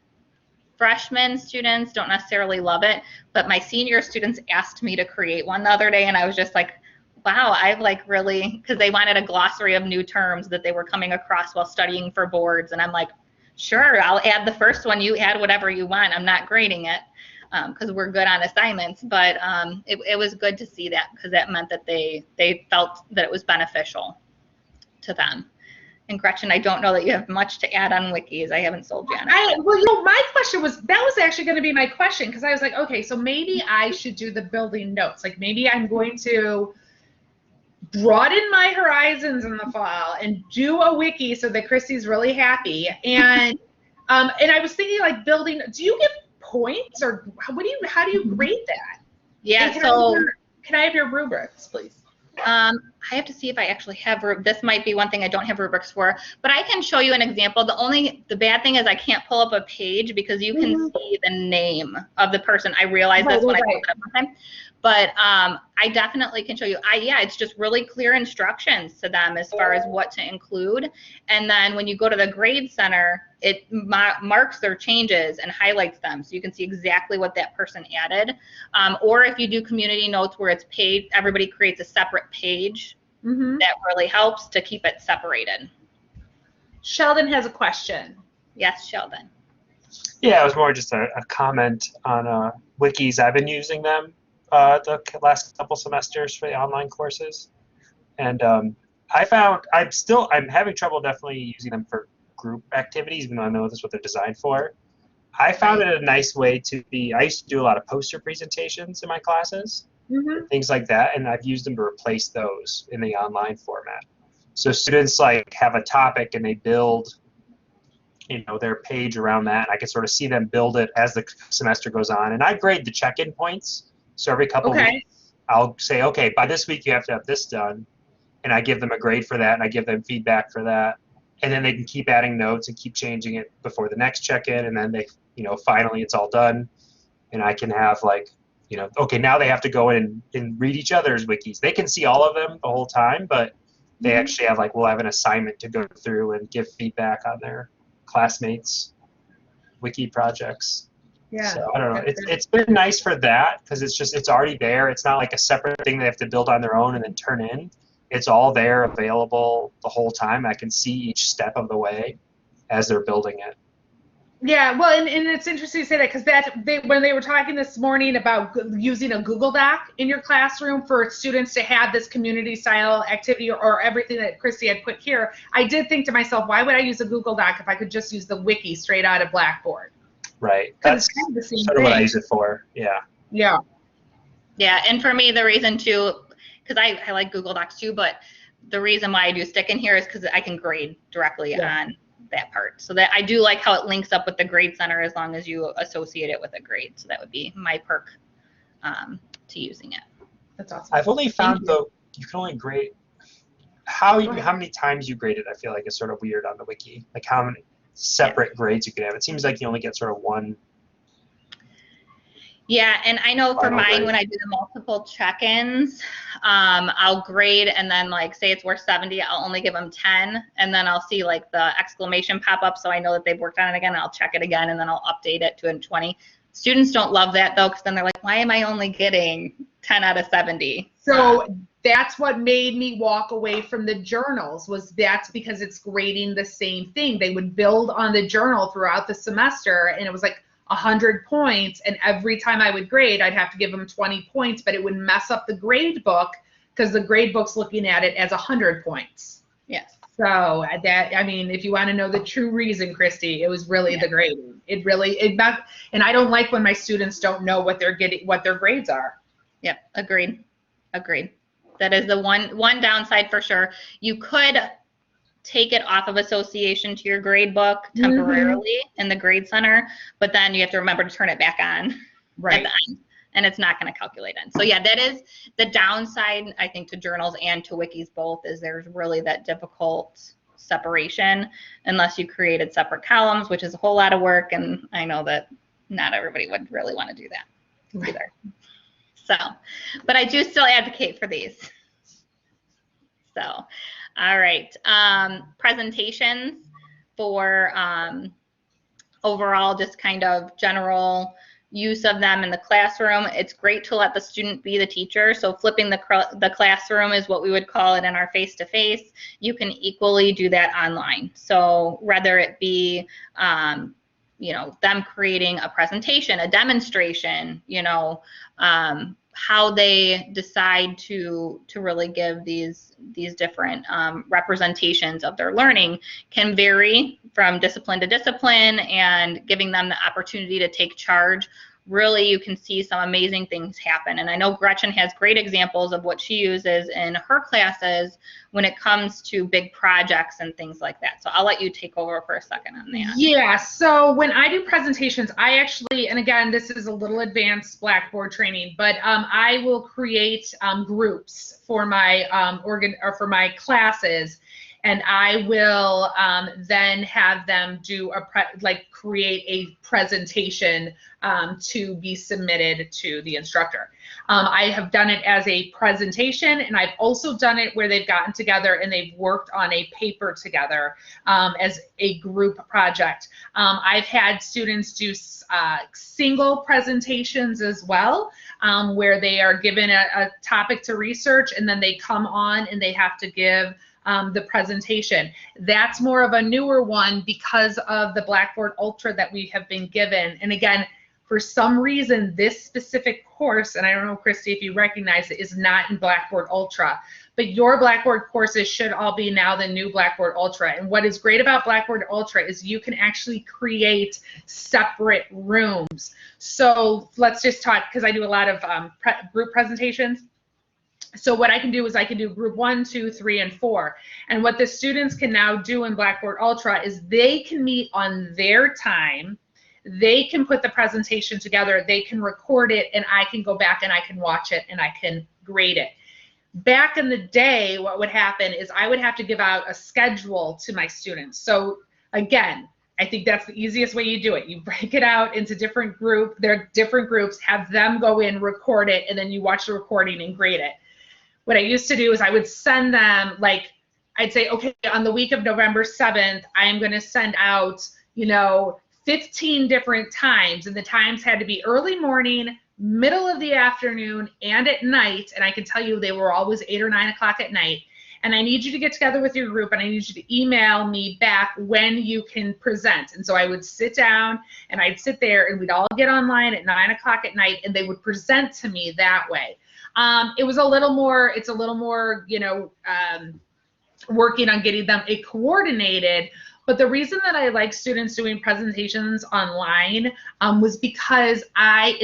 freshman students don't necessarily love it, but my senior students asked me to create one the other day, and I was just like, wow, I've like really, because they wanted a glossary of new terms that they were coming across while studying for boards, and I'm like, sure, I'll add the first one, you add whatever you want. I'm not grading it because we're good on assignments, but it was good to see that, because that meant that they felt that it was beneficial to them. And Gretchen, I don't know that you have much to add on wikis. I haven't sold you on it. Well, you know, my question was, that was actually going to be my question, because I was like, okay, so maybe I should do the building notes. Like maybe I'm going to broaden my horizons in the fall and do a wiki so that Krysti's really happy. And I was thinking like building, do you give points, or how do you grade that? Yeah, can I have your rubrics, please? I have to see if I actually have, this might be one thing I don't have rubrics for, but I can show you an example. The bad thing is I can't pull up a page because you can see the name of the person. I realized this when I pulled it up one time. But I definitely can show you. Yeah, it's just really clear instructions to them as far as what to include. And then when you go to the grade center, it marks their changes and highlights them, so you can see exactly what that person added. Or if you do community notes where it's paid, everybody creates a separate page. That really helps to keep it separated. Sheldon has a question. Yes, Sheldon. Yeah, it was more just a comment on wikis. I've been using them the last couple semesters for the online courses, and I found I'm having trouble definitely using them for group activities, even though I know that's what they're designed for. I found it a nice way to be. I used to do a lot of poster presentations in my classes, things like that, and I've used them to replace those in the online format. So students like have a topic and they build, you know, their page around that, and I can sort of see them build it as the semester goes on. And I grade the check-in points. So every couple of weeks, I'll say, okay, by this week you have to have this done, and I give them a grade for that, and I give them feedback for that, and then they can keep adding notes and keep changing it before the next check-in, and then they, you know, finally it's all done, and I can have like, you know, okay, now they have to go in and read each other's wikis. They can see all of them the whole time, but they actually have like, we'll have an assignment to go through and give feedback on their classmates' wiki projects. Yeah. So I don't know. It's been nice for that, because it's already there. It's not like a separate thing they have to build on their own and then turn in. It's all there, available the whole time. I can see each step of the way as they're building it. Yeah, well, and it's interesting to say that, because when they were talking this morning about using a Google Doc in your classroom for students to have this community style activity or everything that Krysti had put here, I did think to myself, why would I use a Google Doc if I could just use the wiki straight out of Blackboard? Right. That's kind of the same sort of what I use it for. Yeah. Yeah. Yeah, and for me, the reason too, because I like Google Docs too, but the reason why I do stick in here is because I can grade directly on that part. So that I do like how it links up with the grade center as long as you associate it with a grade. So that would be my perk to using it. That's awesome. I've only found though, you can only grade how many times you grade it. I feel like is sort of weird on the wiki. Like how many separate grades you can have. It seems like you only get sort of one. Yeah, and I know for Final mine, grade. when I do the multiple check-ins, I'll grade, and then like say it's worth 70, I'll only give them 10, and then I'll see like the exclamation pop up, so I know that they've worked on it again. I'll check it again, and then I'll update it to a 20. Students don't love that though, because then they're like, why am I only getting 10 out of 70? So that's what made me walk away from the journals, was that's because it's grading the same thing. They would build on the journal throughout the semester, and it was like 100 points, and every time I would grade, I'd have to give them 20 points, but it would mess up the grade book because the grade book's looking at it as 100 points. Yes. So that, I mean, if you want to know the true reason, Krysti, it was really the grading. And I don't like when my students don't know what they're getting, what their grades are. Yep, agreed. That is the one downside for sure. You could take it off of association to your grade book temporarily in the grade center, but then you have to remember to turn it back on at the end, and it's not going to calculate in. So yeah, that is the downside, I think, to journals and to wikis both, is there's really that difficult separation unless you created separate columns, which is a whole lot of work, and I know that not everybody would really want to do that either. So, but I do still advocate for these. So, all right. Presentations for overall just kind of general use of them in the classroom. It's great to let the student be the teacher. So flipping the classroom is what we would call it in our face-to-face. You can equally do that online. So whether it be you know, them creating a presentation, a demonstration, you know, how they decide to really give these different representations of their learning can vary from discipline to discipline, and giving them the opportunity to take charge. Really, you can see some amazing things happen. And I know Gretchen has great examples of what she uses in her classes when it comes to big projects and things like that. So I'll let you take over for a second on that. Yeah, so when I do presentations, I actually, and again, this is a little advanced Blackboard training, but I will create groups for my for my classes. And I will then have them do create a presentation to be submitted to the instructor. I have done it as a presentation, and I've also done it where they've gotten together and they've worked on a paper together as a group project. I've had students do single presentations as well, where they are given a topic to research, and then they come on and they have to give the presentation. That's more of a newer one because of the Blackboard Ultra that we have been given. And again, for some reason, this specific course, and I don't know, Krysti, if you recognize it, is not in Blackboard Ultra. But your Blackboard courses should all be now the new Blackboard Ultra. And what is great about Blackboard Ultra is you can actually create separate rooms. So let's just talk, because I do a lot of group presentations. So what I can do is I can do group 1, 2, 3, and 4. And what the students can now do in Blackboard Ultra is they can meet on their time. They can put the presentation together. They can record it, and I can go back and I can watch it and I can grade it. Back in the day, what would happen is I would have to give out a schedule to my students. So again, I think that's the easiest way you do it. You break it out into different groups. There are different groups, have them go in, record it, and then you watch the recording and grade it. What I used to do is I would send them, like, I'd say, okay, on the week of November 7th, I am going to send out, 15 different times. And the times had to be early morning, middle of the afternoon, and at night. And I can tell you they were always 8 or 9 o'clock at night. And I need you to get together with your group, and I need you to email me back when you can present. And so I would sit down, and I'd sit there, and we'd all get online at 9 o'clock at night, and they would present to me that way. It's a little more, working on getting them coordinated. But the reason that I like students doing presentations online was because I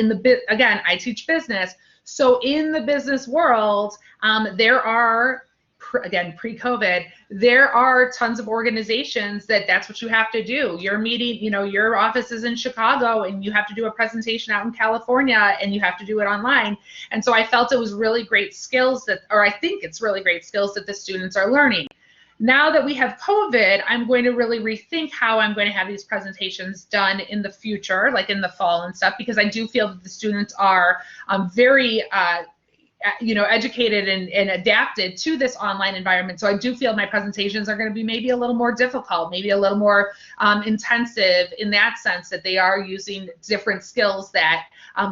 teach business. So in the business world, there are, again, pre-COVID, there are tons of organizations that's what you have to do. You're meeting, your office is in Chicago and you have to do a presentation out in California and you have to do it online. And so I felt it was really great skills I think it's really great skills that the students are learning. Now that we have COVID, I'm going to really rethink how I'm going to have these presentations done in the future, like in the fall and stuff, because I do feel that the students are very educated and adapted to this online environment. So I do feel my presentations are going to be maybe a little more difficult, maybe a little more intensive in that sense, that they are using different skills that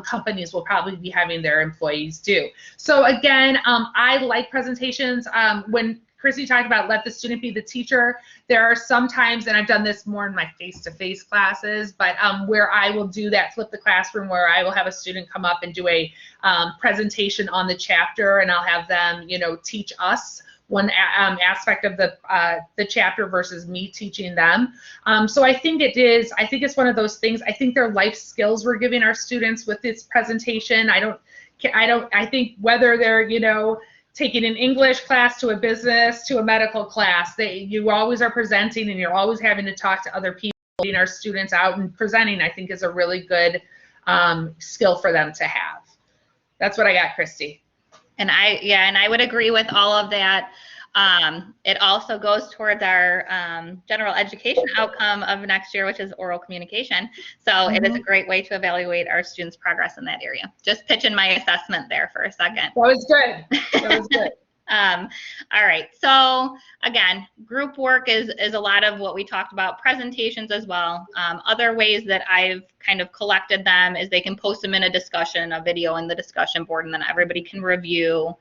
companies will probably be having their employees do. So again, I like presentations. When Krysti talked about let the student be the teacher, there are some times, and I've done this more in my face-to-face classes, but where I will do that, flip the classroom, where I will have a student come up and do a presentation on the chapter, and I'll have them, teach us one aspect of the chapter versus me teaching them. So I think it's one of those things. I think they're life skills we're giving our students with this presentation. I think whether they're, taking an English class to a business to a medical class, you always are presenting and you're always having to talk to other people. Getting our students out and presenting, I think, is a really good skill for them to have. That's what I got, Krysti. And I would agree with all of that. It also goes towards our general education outcome of next year, which is oral communication. So it is a great way to evaluate our students' progress in that area. Just pitching my assessment there for a second. That was good. That was good. All right. So again, group work is a lot of what we talked about, presentations as well. Other ways that I've kind of collected them is they can post them in a discussion, a video in the discussion board, and then everybody can review.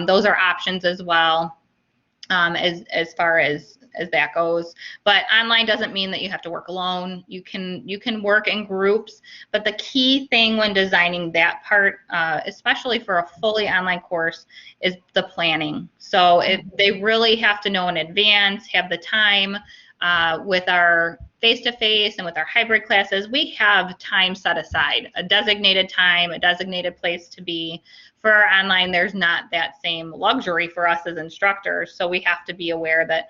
Those are options as well. As far as that goes, but online doesn't mean that you have to work alone. You can work in groups, but the key thing when designing that part, especially for a fully online course, is the planning. So they really have to know in advance, have the time. With our face-to-face and with our hybrid classes, we have time set aside, a designated time, a designated place to be. For our online, there's not that same luxury for us as instructors, so we have to be aware that,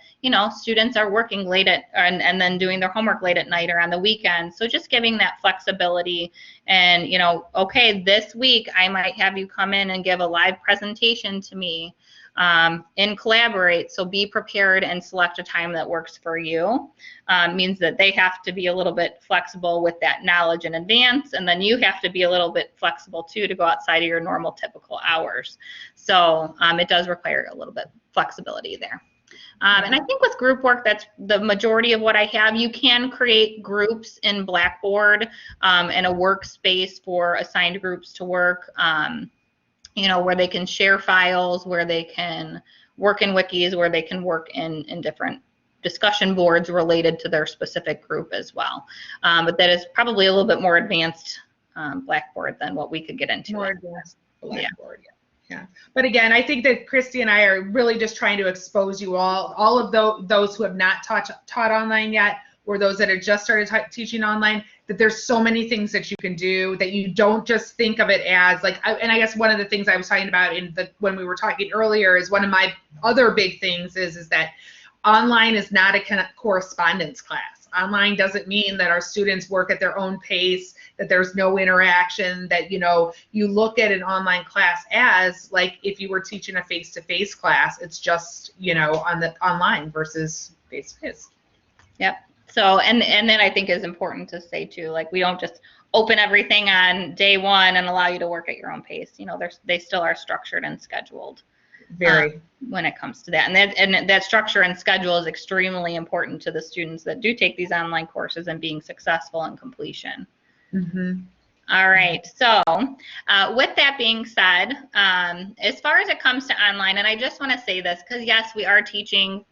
students are working late and then doing their homework late at night or on the weekend. So just giving that flexibility and, okay, this week I might have you come in and give a live presentation to me. And collaborate, so be prepared and select a time that works for you. Means that they have to be a little bit flexible with that knowledge in advance, and then you have to be a little bit flexible too to go outside of your normal typical hours. So it does require a little bit flexibility there. And I think with group work, that's the majority of what I have. You can create groups in Blackboard and a workspace for assigned groups to work. Where they can share files, where they can work in wikis, where they can work in different discussion boards related to their specific group as well. But that is probably a little bit more advanced Blackboard than what we could get into. More advanced Blackboard, yeah. But again, I think that Krysti and I are really just trying to expose you all of those who have not taught online yet, or those that have just started teaching online, that there's so many things that you can do, that you don't just think of it as like, and I guess one of the things I was talking about when we were talking earlier is one of my other big things is that online is not a correspondence class. Online doesn't mean that our students work at their own pace, that there's no interaction, that, you look at an online class as like if you were teaching a face-to-face class, it's just, online versus face-to-face. Yep. So, and then I think is important to say too, like we don't just open everything on day one and allow you to work at your own pace. They still are structured and scheduled. Very. When it comes to that, and that structure and schedule is extremely important to the students that do take these online courses and being successful in completion. Mm-hmm. All right. So, with that being said, as far as it comes to online, and I just want to say this because yes, we are teaching,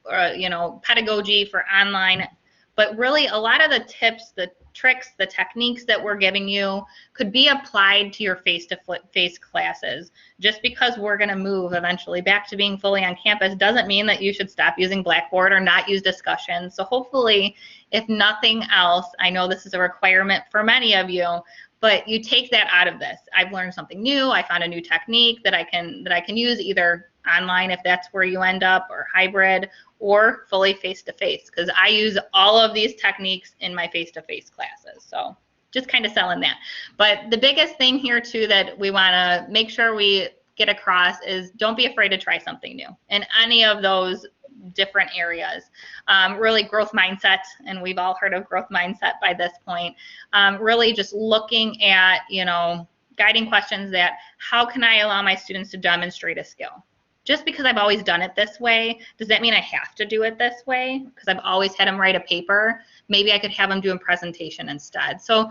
pedagogy for online. But really, a lot of the tips, the tricks, the techniques that we're giving you could be applied to your face-to-face classes. Just because we're going to move eventually back to being fully on campus doesn't mean that you should stop using Blackboard or not use discussion. So hopefully, if nothing else, I know this is a requirement for many of you, but you take that out of this. I've learned something new. I found a new technique that I can use either online if that's where you end up, or hybrid, or fully face-to-face, because I use all of these techniques in my face-to-face classes. So just kind of selling that. But the biggest thing here too that we want to make sure we get across is don't be afraid to try something new. And any of those different areas. Really growth mindset, and we've all heard of growth mindset by this point. Really just looking at, guiding questions that, how can I allow my students to demonstrate a skill? Just because I've always done it this way, does that mean I have to do it this way? Because I've always had them write a paper. Maybe I could have them do a presentation instead. So,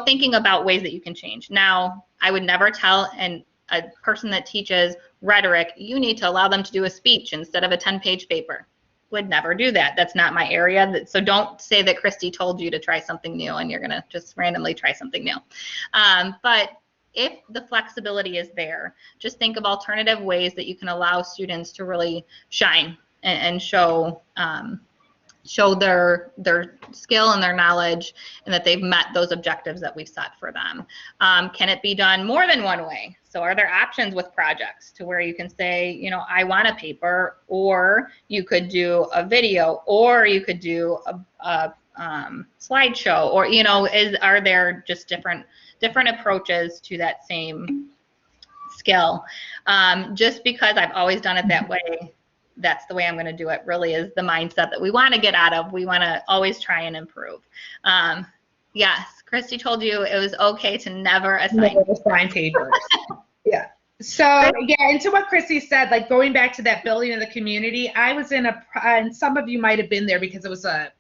thinking about ways that you can change. Now, I would never tell a person that teaches rhetoric, you need to allow them to do a speech instead of a 10-page paper. Would never do that. That's not my area. So don't say that Krysti told you to try something new and you're going to just randomly try something new. But if the flexibility is there, just think of alternative ways that you can allow students to really shine and show their skill and their knowledge, and that they've met those objectives that we've set for them. Can it be done more than one way? So are there options with projects to where you can say, I want a paper, or you could do a video, or you could do a slideshow, or are there just different approaches to that same skill? Just because I've always done it that way, that's the way I'm going to do it, really is the mindset that we want to get out of. We want to always try and improve. Yes, Krysti told you it was okay to never assign papers. Yeah. So yeah, and to what Krysti said, like going back to that building of the community, I was in and some of you might have been there because it was a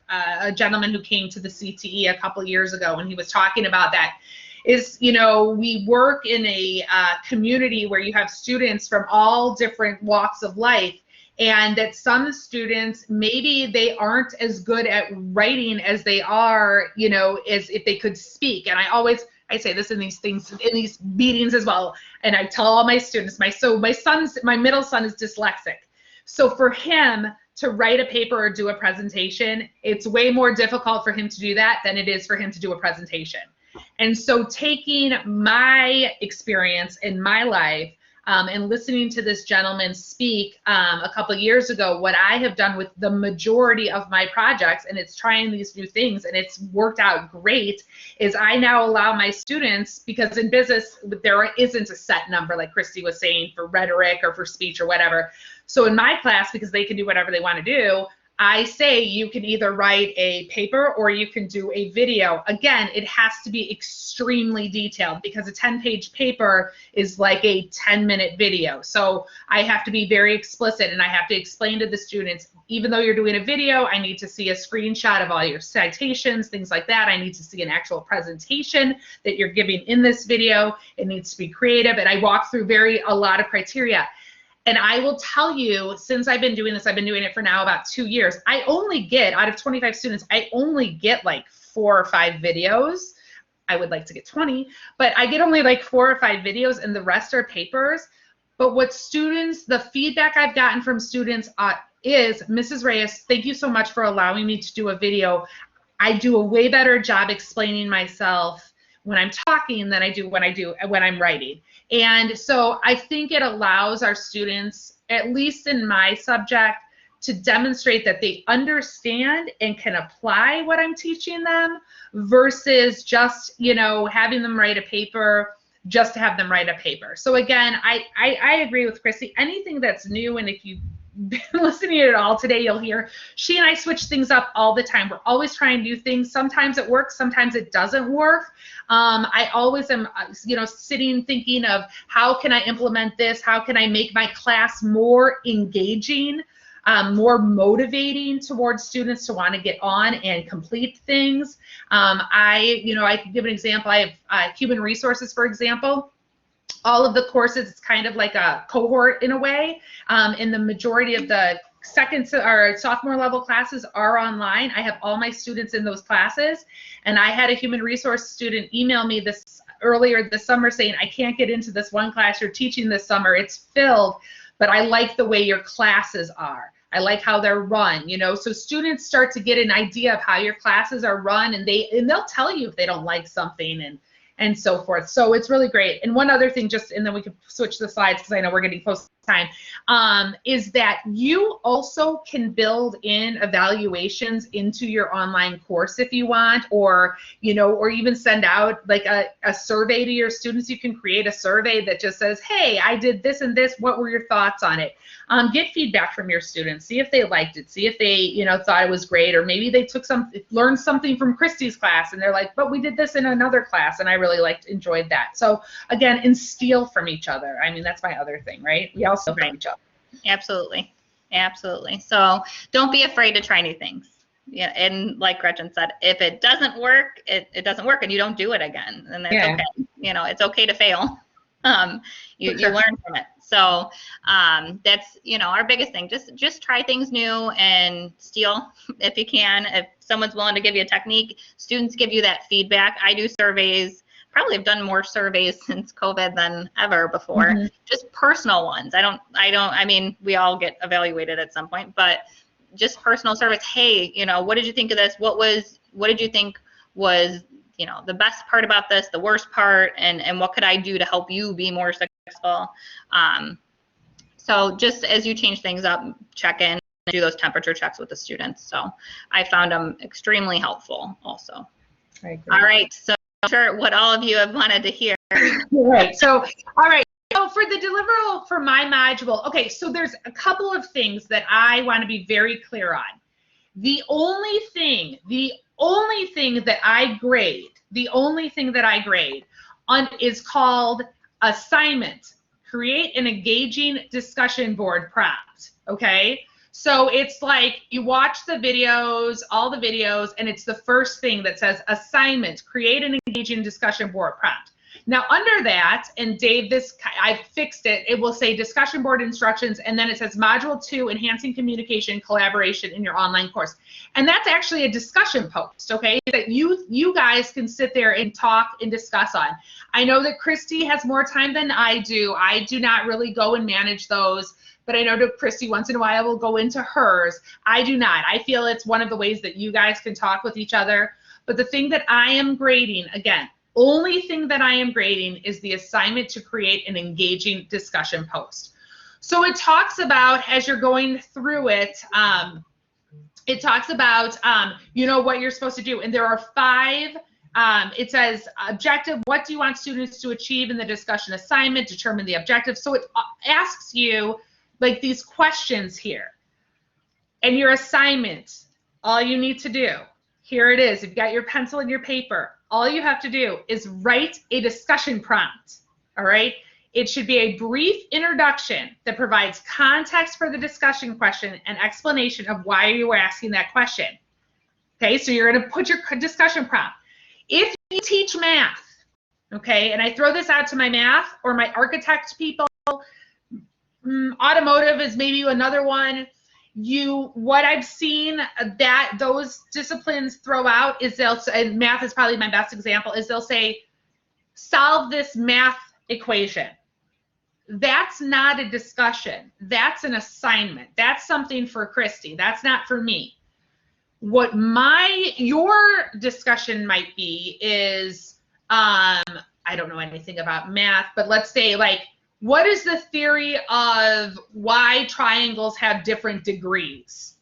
gentleman who came to the CTE a couple years ago, and he was talking about that. Is, we work in a community where you have students from all different walks of life, and that some students, maybe they aren't as good at writing as they are, as if they could speak. And I say this in these meetings as well, and I tell all my students, my middle son is dyslexic. So for him to write a paper or do a presentation, it's way more difficult for him to do that than it is for him to do a presentation. And so taking my experience in my life and listening to this gentleman speak a couple of years ago, what I have done with the majority of my projects, and it's trying these new things, and it's worked out great, is I now allow my students, because in business there isn't a set number like Krysti was saying for rhetoric or for speech or whatever. So in my class, because they can do whatever they want to do, I say you can either write a paper or you can do a video. Again, it has to be extremely detailed because a 10-page paper is like a 10-minute video. So I have to be very explicit, and I have to explain to the students, even though you're doing a video, I need to see a screenshot of all your citations, things like that. I need to see an actual presentation that you're giving in this video. It needs to be creative, and I walk through a lot of criteria. And I will tell you, since I've been doing this, I've been doing it for now about 2 years, I only get, out of 25 students, I only get like 4 or 5 videos. I would like to get 20, but I get only like 4 or 5 videos, and the rest are papers. But what students, the feedback I've gotten from students is, Mrs. Reyes, thank you so much for allowing me to do a video. I do a way better job explaining myself when I'm talking than I do when I'm writing. And so I think it allows our students, at least in my subject, to demonstrate that they understand and can apply what I'm teaching them versus just, having them write a paper just to have them write a paper. So again, I agree with Krysti. Anything that's new, and if you've been listening to it all today, you'll hear she and I switch things up all the time. We're always trying new things. Sometimes it works, sometimes it doesn't work. I always am, sitting thinking of how can I implement this? How can I make my class more engaging, more motivating towards students to want to get on and complete things? I could give an example. I have human resources, for example. All of the courses, it's kind of like a cohort in a way. And the majority of the sophomore level classes are online. I have all my students in those classes. And I had a human resource student email me earlier this summer saying, I can't get into this one class you're teaching this summer. It's filled, but I like the way your classes are. I like how they're run, so students start to get an idea of how your classes are run, and they'll tell you if they don't like something and so forth. So it's really great. And one other thing, and then we can switch the slides because I know we're getting close time, is that you also can build in evaluations into your online course if you want, or, you know, or even send out like a survey to your students. You can create a survey that just says, hey, I did this and this, what were your thoughts on it? Get feedback from your students, see if they liked it, see if they, you know, thought it was great, or maybe they learned something from Krysti's class and they're like, but we did this in another class and I really enjoyed that. So again, and steal from each other. I mean, that's my other thing, right? We all steal from each other. Absolutely. Absolutely. So don't be afraid to try new things. Yeah, and like Gretchen said, if it doesn't work, it doesn't work, and you don't do it again, and that's okay. You know, it's okay to fail. You learn from it. So that's, you know, our biggest thing. Just try things new and steal if you can. If someone's willing to give you a technique, students give you that feedback. I do surveys. Probably have done more surveys since COVID than ever before. Just personal ones. I mean, we all get evaluated at some point, but just personal surveys. Hey, you know, what did you think of this? What did you think was, you know, the best part about this, the worst part, and what could I do to help you be more successful? So just as you change things up, check in, do those temperature checks with the students. So I found them extremely helpful also. All right, so I'm sure what all of you have wanted to hear. Right, so, all right. So for the deliverable for my module, okay, so there's a couple of things that I want to be very clear on. The only thing that I grade on is called assignment. Create an engaging discussion board prompt, okay? So it's like you watch the videos, all the videos, and it's the first thing that says assignment, create an engaging discussion board prompt. Now under that, and Dave, I fixed it, it will say discussion board instructions, and then it says module 2, enhancing communication collaboration in your online course. And that's actually a discussion post, okay, that you guys can sit there and talk and discuss on. I know that Krysti has more time than I do. I do not really go and manage those, but I know that Krysti once in a while will go into hers. I do not. I feel it's one of the ways that you guys can talk with each other. But the thing that I am grading, again, only thing that I am grading is the assignment to create an engaging discussion post. So it talks about, as you're going through it, it talks about, you know, what you're supposed to do. And there are 5, it says objective, what do you want students to achieve in the discussion assignment, determine the objective. So it asks you like these questions here. And your assignment, all you need to do, here it is. You've got your pencil and your paper. All you have to do is write a discussion prompt, all right? It should be a brief introduction that provides context for the discussion question and explanation of why you were asking that question. Okay, so you're going to put your discussion prompt. If you teach math, okay, and I throw this out to my math or my architect people, automotive is maybe another one. What I've seen that those disciplines throw out is and math is probably my best example, is they'll say, solve this math equation. That's not a discussion. That's an assignment. That's something for Krysti. That's not for me. What your discussion might be is, I don't know anything about math, but let's say like, what is the theory of why triangles have different degrees?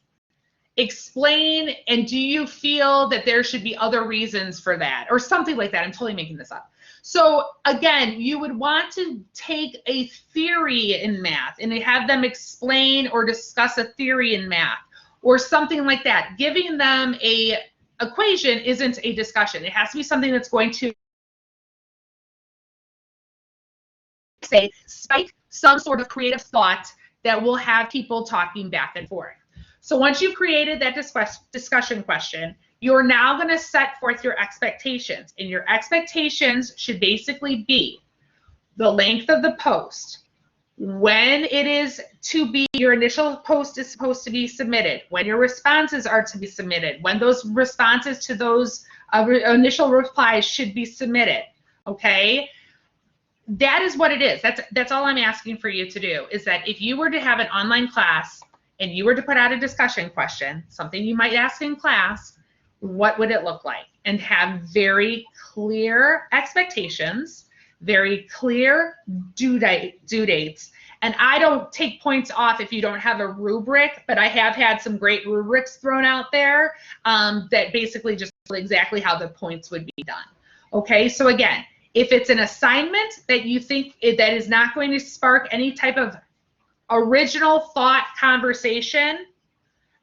Explain, and do you feel that there should be other reasons for that? Or something like that. I'm totally making this up. So again, you would want to take a theory in math and have them explain or discuss a theory in math or something like that. Giving them a equation isn't a discussion. It has to be something that's going to say, spike some sort of creative thought that will have people talking back and forth. So once you've created that discussion question, you're now going to set forth your expectations. And your expectations should basically be the length of the post, when it is to be, your initial post is supposed to be submitted, when your responses are to be submitted, when those responses to those initial replies should be submitted, okay? That is what it is. That's all I'm asking for you to do, is that if you were to have an online class and you were to put out a discussion question, something you might ask in class, what would it look like? And have very clear expectations, very clear due dates, And I don't take points off if you don't have a rubric, but I have had some great rubrics thrown out there that basically just tell exactly how the points would be done. Okay, so again, if it's an assignment that you think that is not going to spark any type of original thought conversation,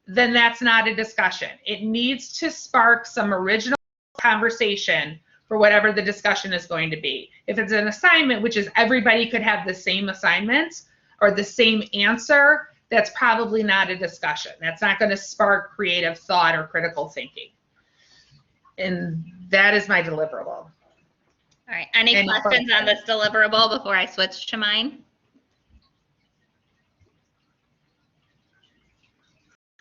then that's not a discussion. It needs to spark some original conversation for whatever the discussion is going to be. If it's an assignment, which is everybody could have the same assignment or the same answer, that's probably not a discussion. That's not going to spark creative thought or critical thinking. And that is my deliverable. All right. Any questions on this deliverable before I switch to mine?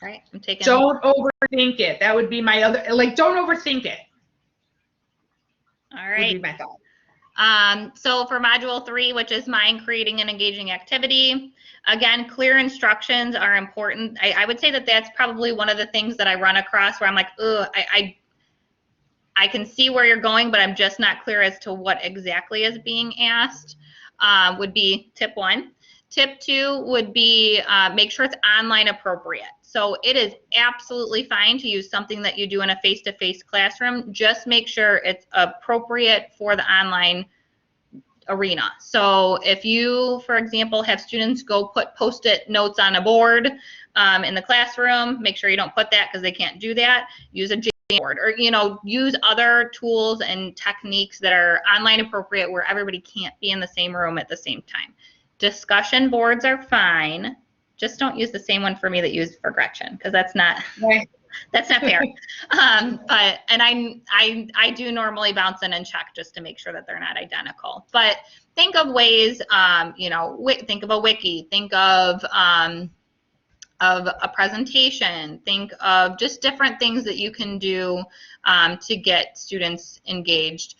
All right. I'm taking. Don't overthink it. That would be my other, like, don't overthink it. All right. Would be my thought. So for module 3, which is mine, creating an engaging activity, again, clear instructions are important. I would say that that's probably one of the things that I run across where I'm like, ugh, I can see where you're going, but I'm just not clear as to what exactly is being asked, would be tip 1. Tip 2 would be make sure it's online appropriate. So it is absolutely fine to use something that you do in a face-to-face classroom. Just make sure it's appropriate for the online arena. So if you, for example, have students go put Post-it notes on a board in the classroom, make sure you don't put that because they can't do that. Use a board, or use other tools and techniques that are online appropriate where everybody can't be in the same room at the same time. Discussion boards are fine. Just don't use the same one for me that you used for Gretchen, because that's not Right. that's not fair. I do normally bounce in and check just to make sure that they're not identical. But think of ways, think of a wiki, think of a presentation, think of just different things that you can do to get students engaged.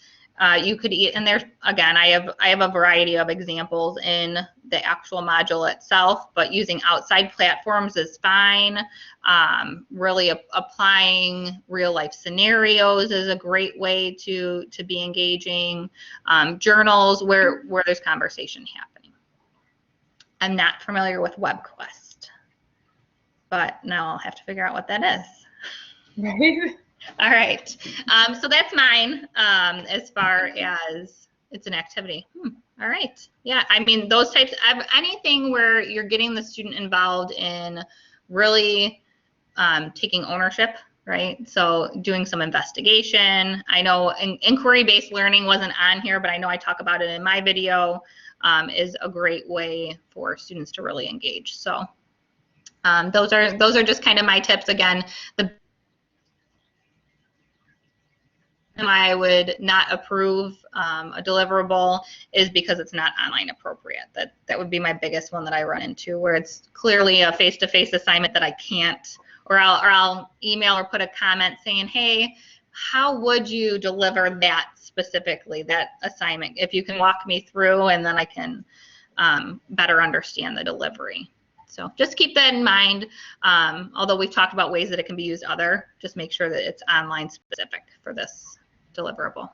You could and there's, again, I have a variety of examples in the actual module itself, but using outside platforms is fine. Really applying real life scenarios is a great way to be engaging. Journals where there's conversation happening. I'm not familiar with WebQuest, but now I'll have to figure out what that is. Right. All right. So that's mine as far as it's an activity. All right. Yeah. I mean, those types of anything where you're getting the student involved in really taking ownership, right? So doing some investigation. I know inquiry-based learning wasn't on here, but I know I talk about it in my video, is a great way for students to really engage. So those are just kind of my tips. Again, why I would not approve a deliverable is because it's not online appropriate. That would be my biggest one that I run into, where it's clearly a face-to-face assignment that I can't, or I'll email or put a comment saying, hey, how would you deliver that specifically, that assignment? If you can walk me through, and then I can better understand the delivery. So just keep that in mind. Although we've talked about ways that it can be used just make sure that it's online specific for this deliverable.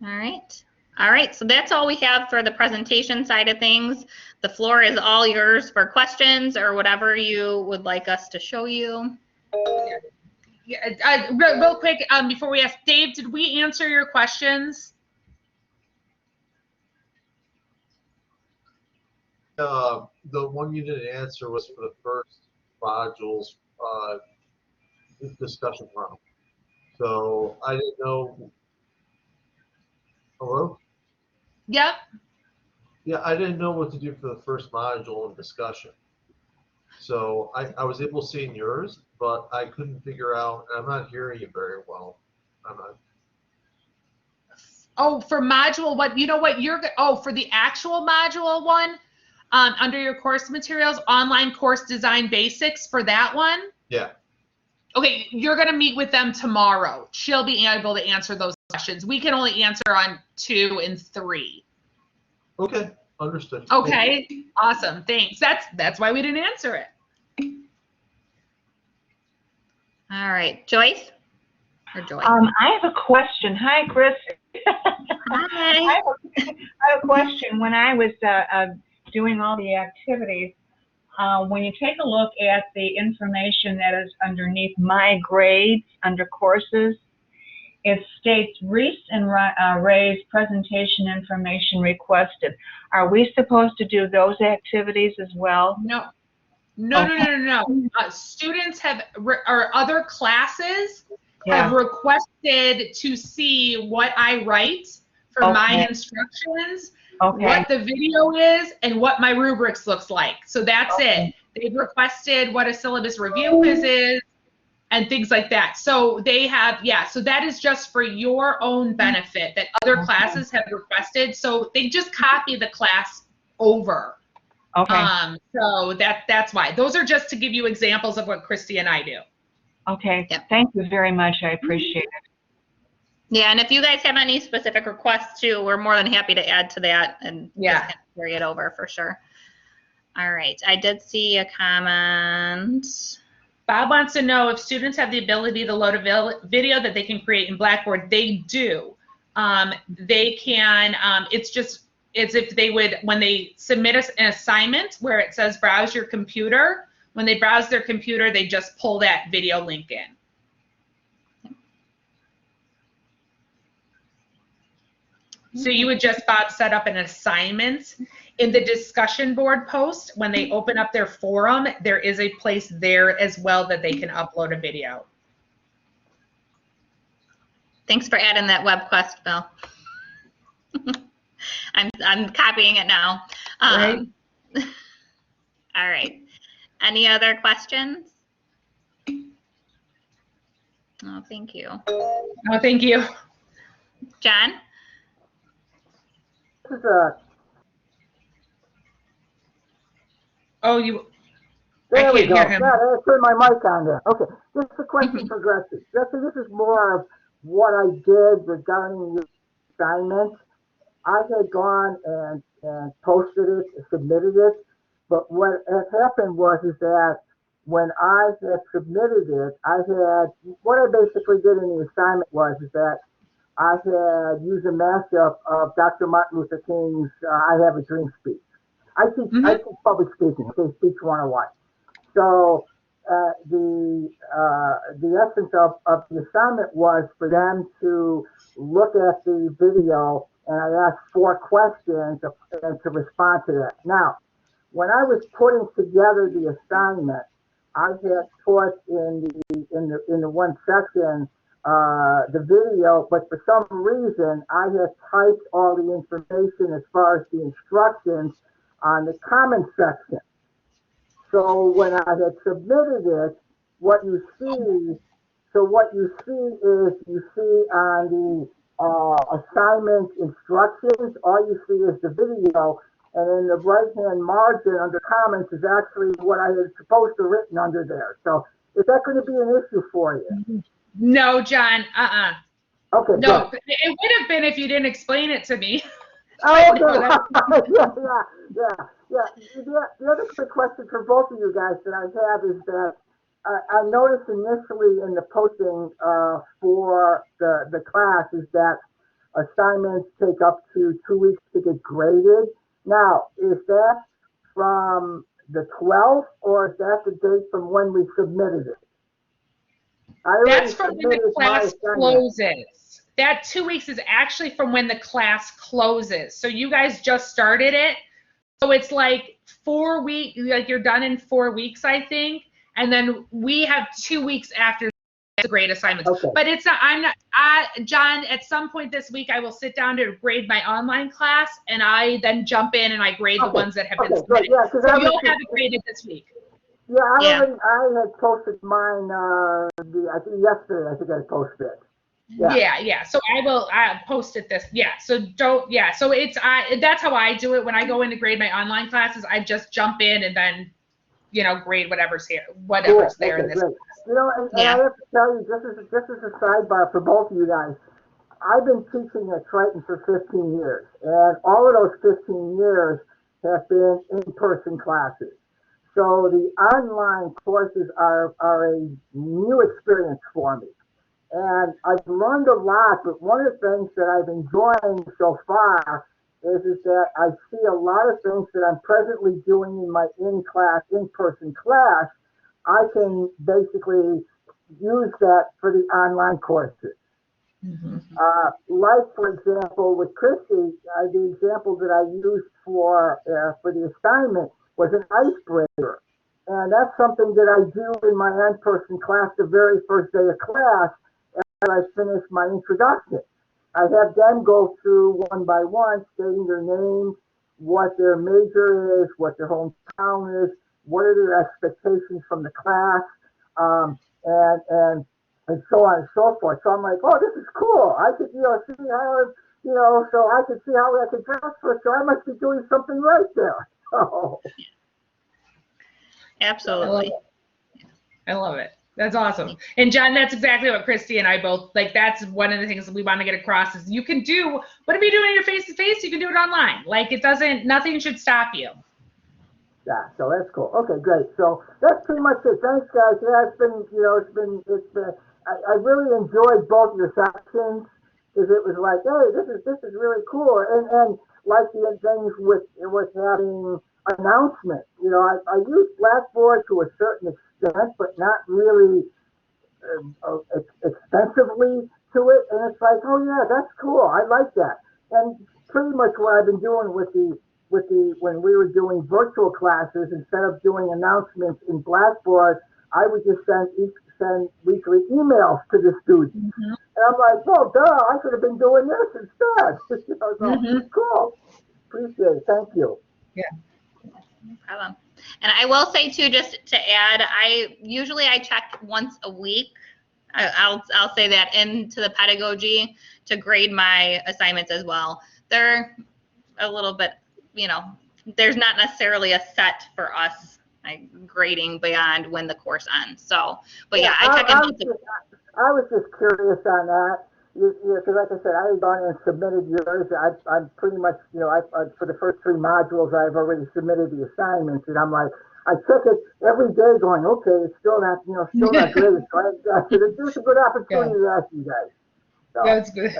All right, so that's all we have for the presentation side of things. The floor is all yours for questions or whatever you would like us to show you. Yeah, real quick, before we ask, Dave, did we answer your questions? The one you didn't answer was for the first module's discussion round. So I didn't know. Hello? Yep. Yeah, I didn't know what to do for the first module in discussion. So I was able to see in yours, but I couldn't figure out, and I'm not hearing you very well. I'm not. Oh, for module, for the actual module one, under your course materials, online course design basics, for that one? Yeah. Okay, you're going to meet with them tomorrow. She'll be able to answer those questions. We can only answer on 2 and 3. Okay, understood. Okay, awesome. Thanks. That's why we didn't answer it. All right, Joyce? Or Joy? I have a question. Hi, Chris. Hi. I have a question. When I was doing all the activities, when you take a look at the information that is underneath my grades under courses, it states Reece and Reyes presentation information requested. Are we supposed to do those activities as well? No. No, Okay. no. Students have, or other classes Yeah. have requested to see what I write for my instructions, Okay. what the video is, and what my rubrics looks like. So that's it. They've requested what a syllabus review quiz is and things like that. So they have, yeah, so that is just for your own benefit that other classes have requested. So they just copy the class over. Okay. So that's why. Those are just to give you examples of what Krysti and I do. Okay. Yep. Thank you very much. I appreciate it. Yeah, and if you guys have any specific requests too, we're more than happy to add to that and Yeah. just carry it over for sure. All right, I did see a comment. Bob wants to know if students have the ability to load a video that they can create in Blackboard. They do. They can, it's if they would, when they submit an assignment where it says browse your computer, when they browse their computer, they just pull that video link in. So you would just, Bob, set up an assignment in the discussion board post. When they open up their forum, there is a place there as well that they can upload a video. Thanks for adding that web quest, Bill. I'm copying it now. Right. All right. Any other questions? Oh, thank you. Oh, thank you. John? This is Oh, you. there I we can't go. hear him. Yeah, I turned my mic on there. Okay, this is a question for Gretchen. Gretchen, this is more of what I did regarding your assignment. I had gone and posted it, submitted it, but what had happened was that when I had submitted it, what I basically did in the assignment was that I had used a mashup of Dr. Martin Luther King's I Have a Dream speech. I teach public speaking, okay, speech 101. So the essence of the assignment was for them to look at the video, and I asked 4 questions and to respond to that. Now, when I was putting together the assignment, I had put in the one section the video, but for some reason I had typed all the information as far as the instructions on the comment section. So when I had submitted it, what you see is you see on the assignment instructions, all you see is the video, and in the right-hand margin under comments is actually what I had supposed to written under there. So is that going to be an issue for you? No, John. Okay. No, good. it would have been if you didn't explain it to me. Oh, okay. Yeah. The other quick question for both of you guys that I have is that I noticed initially in the posting for the class is that assignments take up to 2 weeks to get graded. Now, is that from the 12th or is that the date from when we submitted it? That's from when the class closes. That 2 weeks is actually from when the class closes. So you guys just started it. So it's like 4 weeks, like you're done in 4 weeks, I think. And then we have 2 weeks after the grade assignments. Okay. But it's not, John, at some point this week, I will sit down to grade my online class, and I then jump in and I grade the ones that have been submitted. Yeah, so you'll have it graded this week. Yeah, I had posted mine, I think yesterday, I think I posted it. Yeah. So I'll post it this. Yeah. So So it's, that's how I do it. When I go in to grade my online classes, I just jump in and then, grade whatever's here, whatever's there in this. Great. And I have to tell you, just as a sidebar for both of you guys, I've been teaching at Triton for 15 years, and all of those 15 years have been in-person classes. So the online courses are a new experience for me. And I've learned a lot, but one of the things that I've enjoyed so far is that I see a lot of things that I'm presently doing in my in-person class. I can basically use that for the online courses. Like, for example, with Krysti, the example that I used for the assignment was an icebreaker. And that's something that I do in my in-person class the very first day of class after I finish my introduction. I have them go through one by one, stating their names, what their major is, what their hometown is, what are their expectations from the class, and so on and so forth. So I'm like, oh, this is cool. I could, see how, so I could see how I could transfer. So I must be doing something right there. So. Absolutely. I love it. That's awesome. And John, that's exactly what Krysti and I both, like, that's one of the things that we want to get across is you can do, whatever you do in your face-to-face, you can do it online. Like, nothing should stop you. Yeah, so that's cool. Okay, great. So that's pretty much it. Thanks, guys. Yeah, it's been, I really enjoyed both of your sections because it was like, hey, this is really cool. And like the things with having announcements. I use Blackboard to a certain extent, but not really extensively to it. And it's like, oh yeah, that's cool. I like that. And pretty much what I've been doing when we were doing virtual classes, instead of doing announcements in Blackboard, I would just send weekly emails to the students. And I'm like, well, duh, I could have been doing this instead. So, cool. Appreciate it. Thank you. Yeah. No problem. And I will say too, just to add, I usually check once a week. I'll say that into the Pedagogy to grade my assignments as well. They're a little bit, there's not necessarily a set for us grading beyond when the course ends. So, but yeah, I check in. I was just curious on that. Because like I said, I had gone and submitted yours. I'm pretty much, for the first 3 modules, I've already submitted the assignments, and I'm like, I check it every day, going, okay, it's still not, still not great. So it's a good opportunity to ask you guys. So. That's good.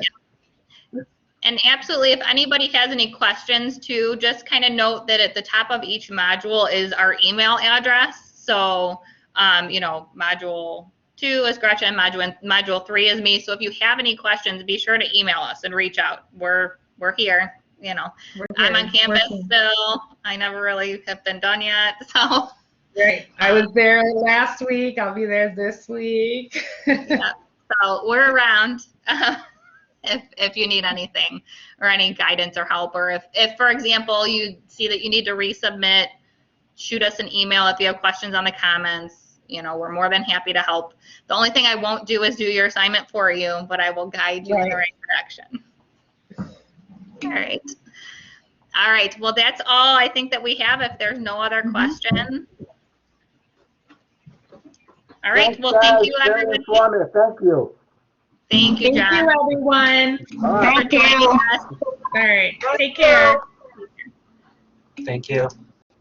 And absolutely, if anybody has any questions too, just kind of note that at the top of each module is our email address. So, module 2 is Gretchen, module 3 is me. So if you have any questions, be sure to email us and reach out. We're here. I'm on campus still. I never really have been done yet. So. Right. I was there last week. I'll be there this week. Yeah. So we're around. If you need anything or any guidance or help, or if for example, you see that you need to resubmit, shoot us an email if you have questions on the comments. We're more than happy to help. The only thing I won't do is do your assignment for you, but I will guide you in the right direction. All right. Well, that's all I think that we have if there's no other questions. All right. Thanks, well, thank you, very everybody. informative. Thank you. Thank you, John. Thank you, everyone. All right. Thank you. All right. Take care. Thank you.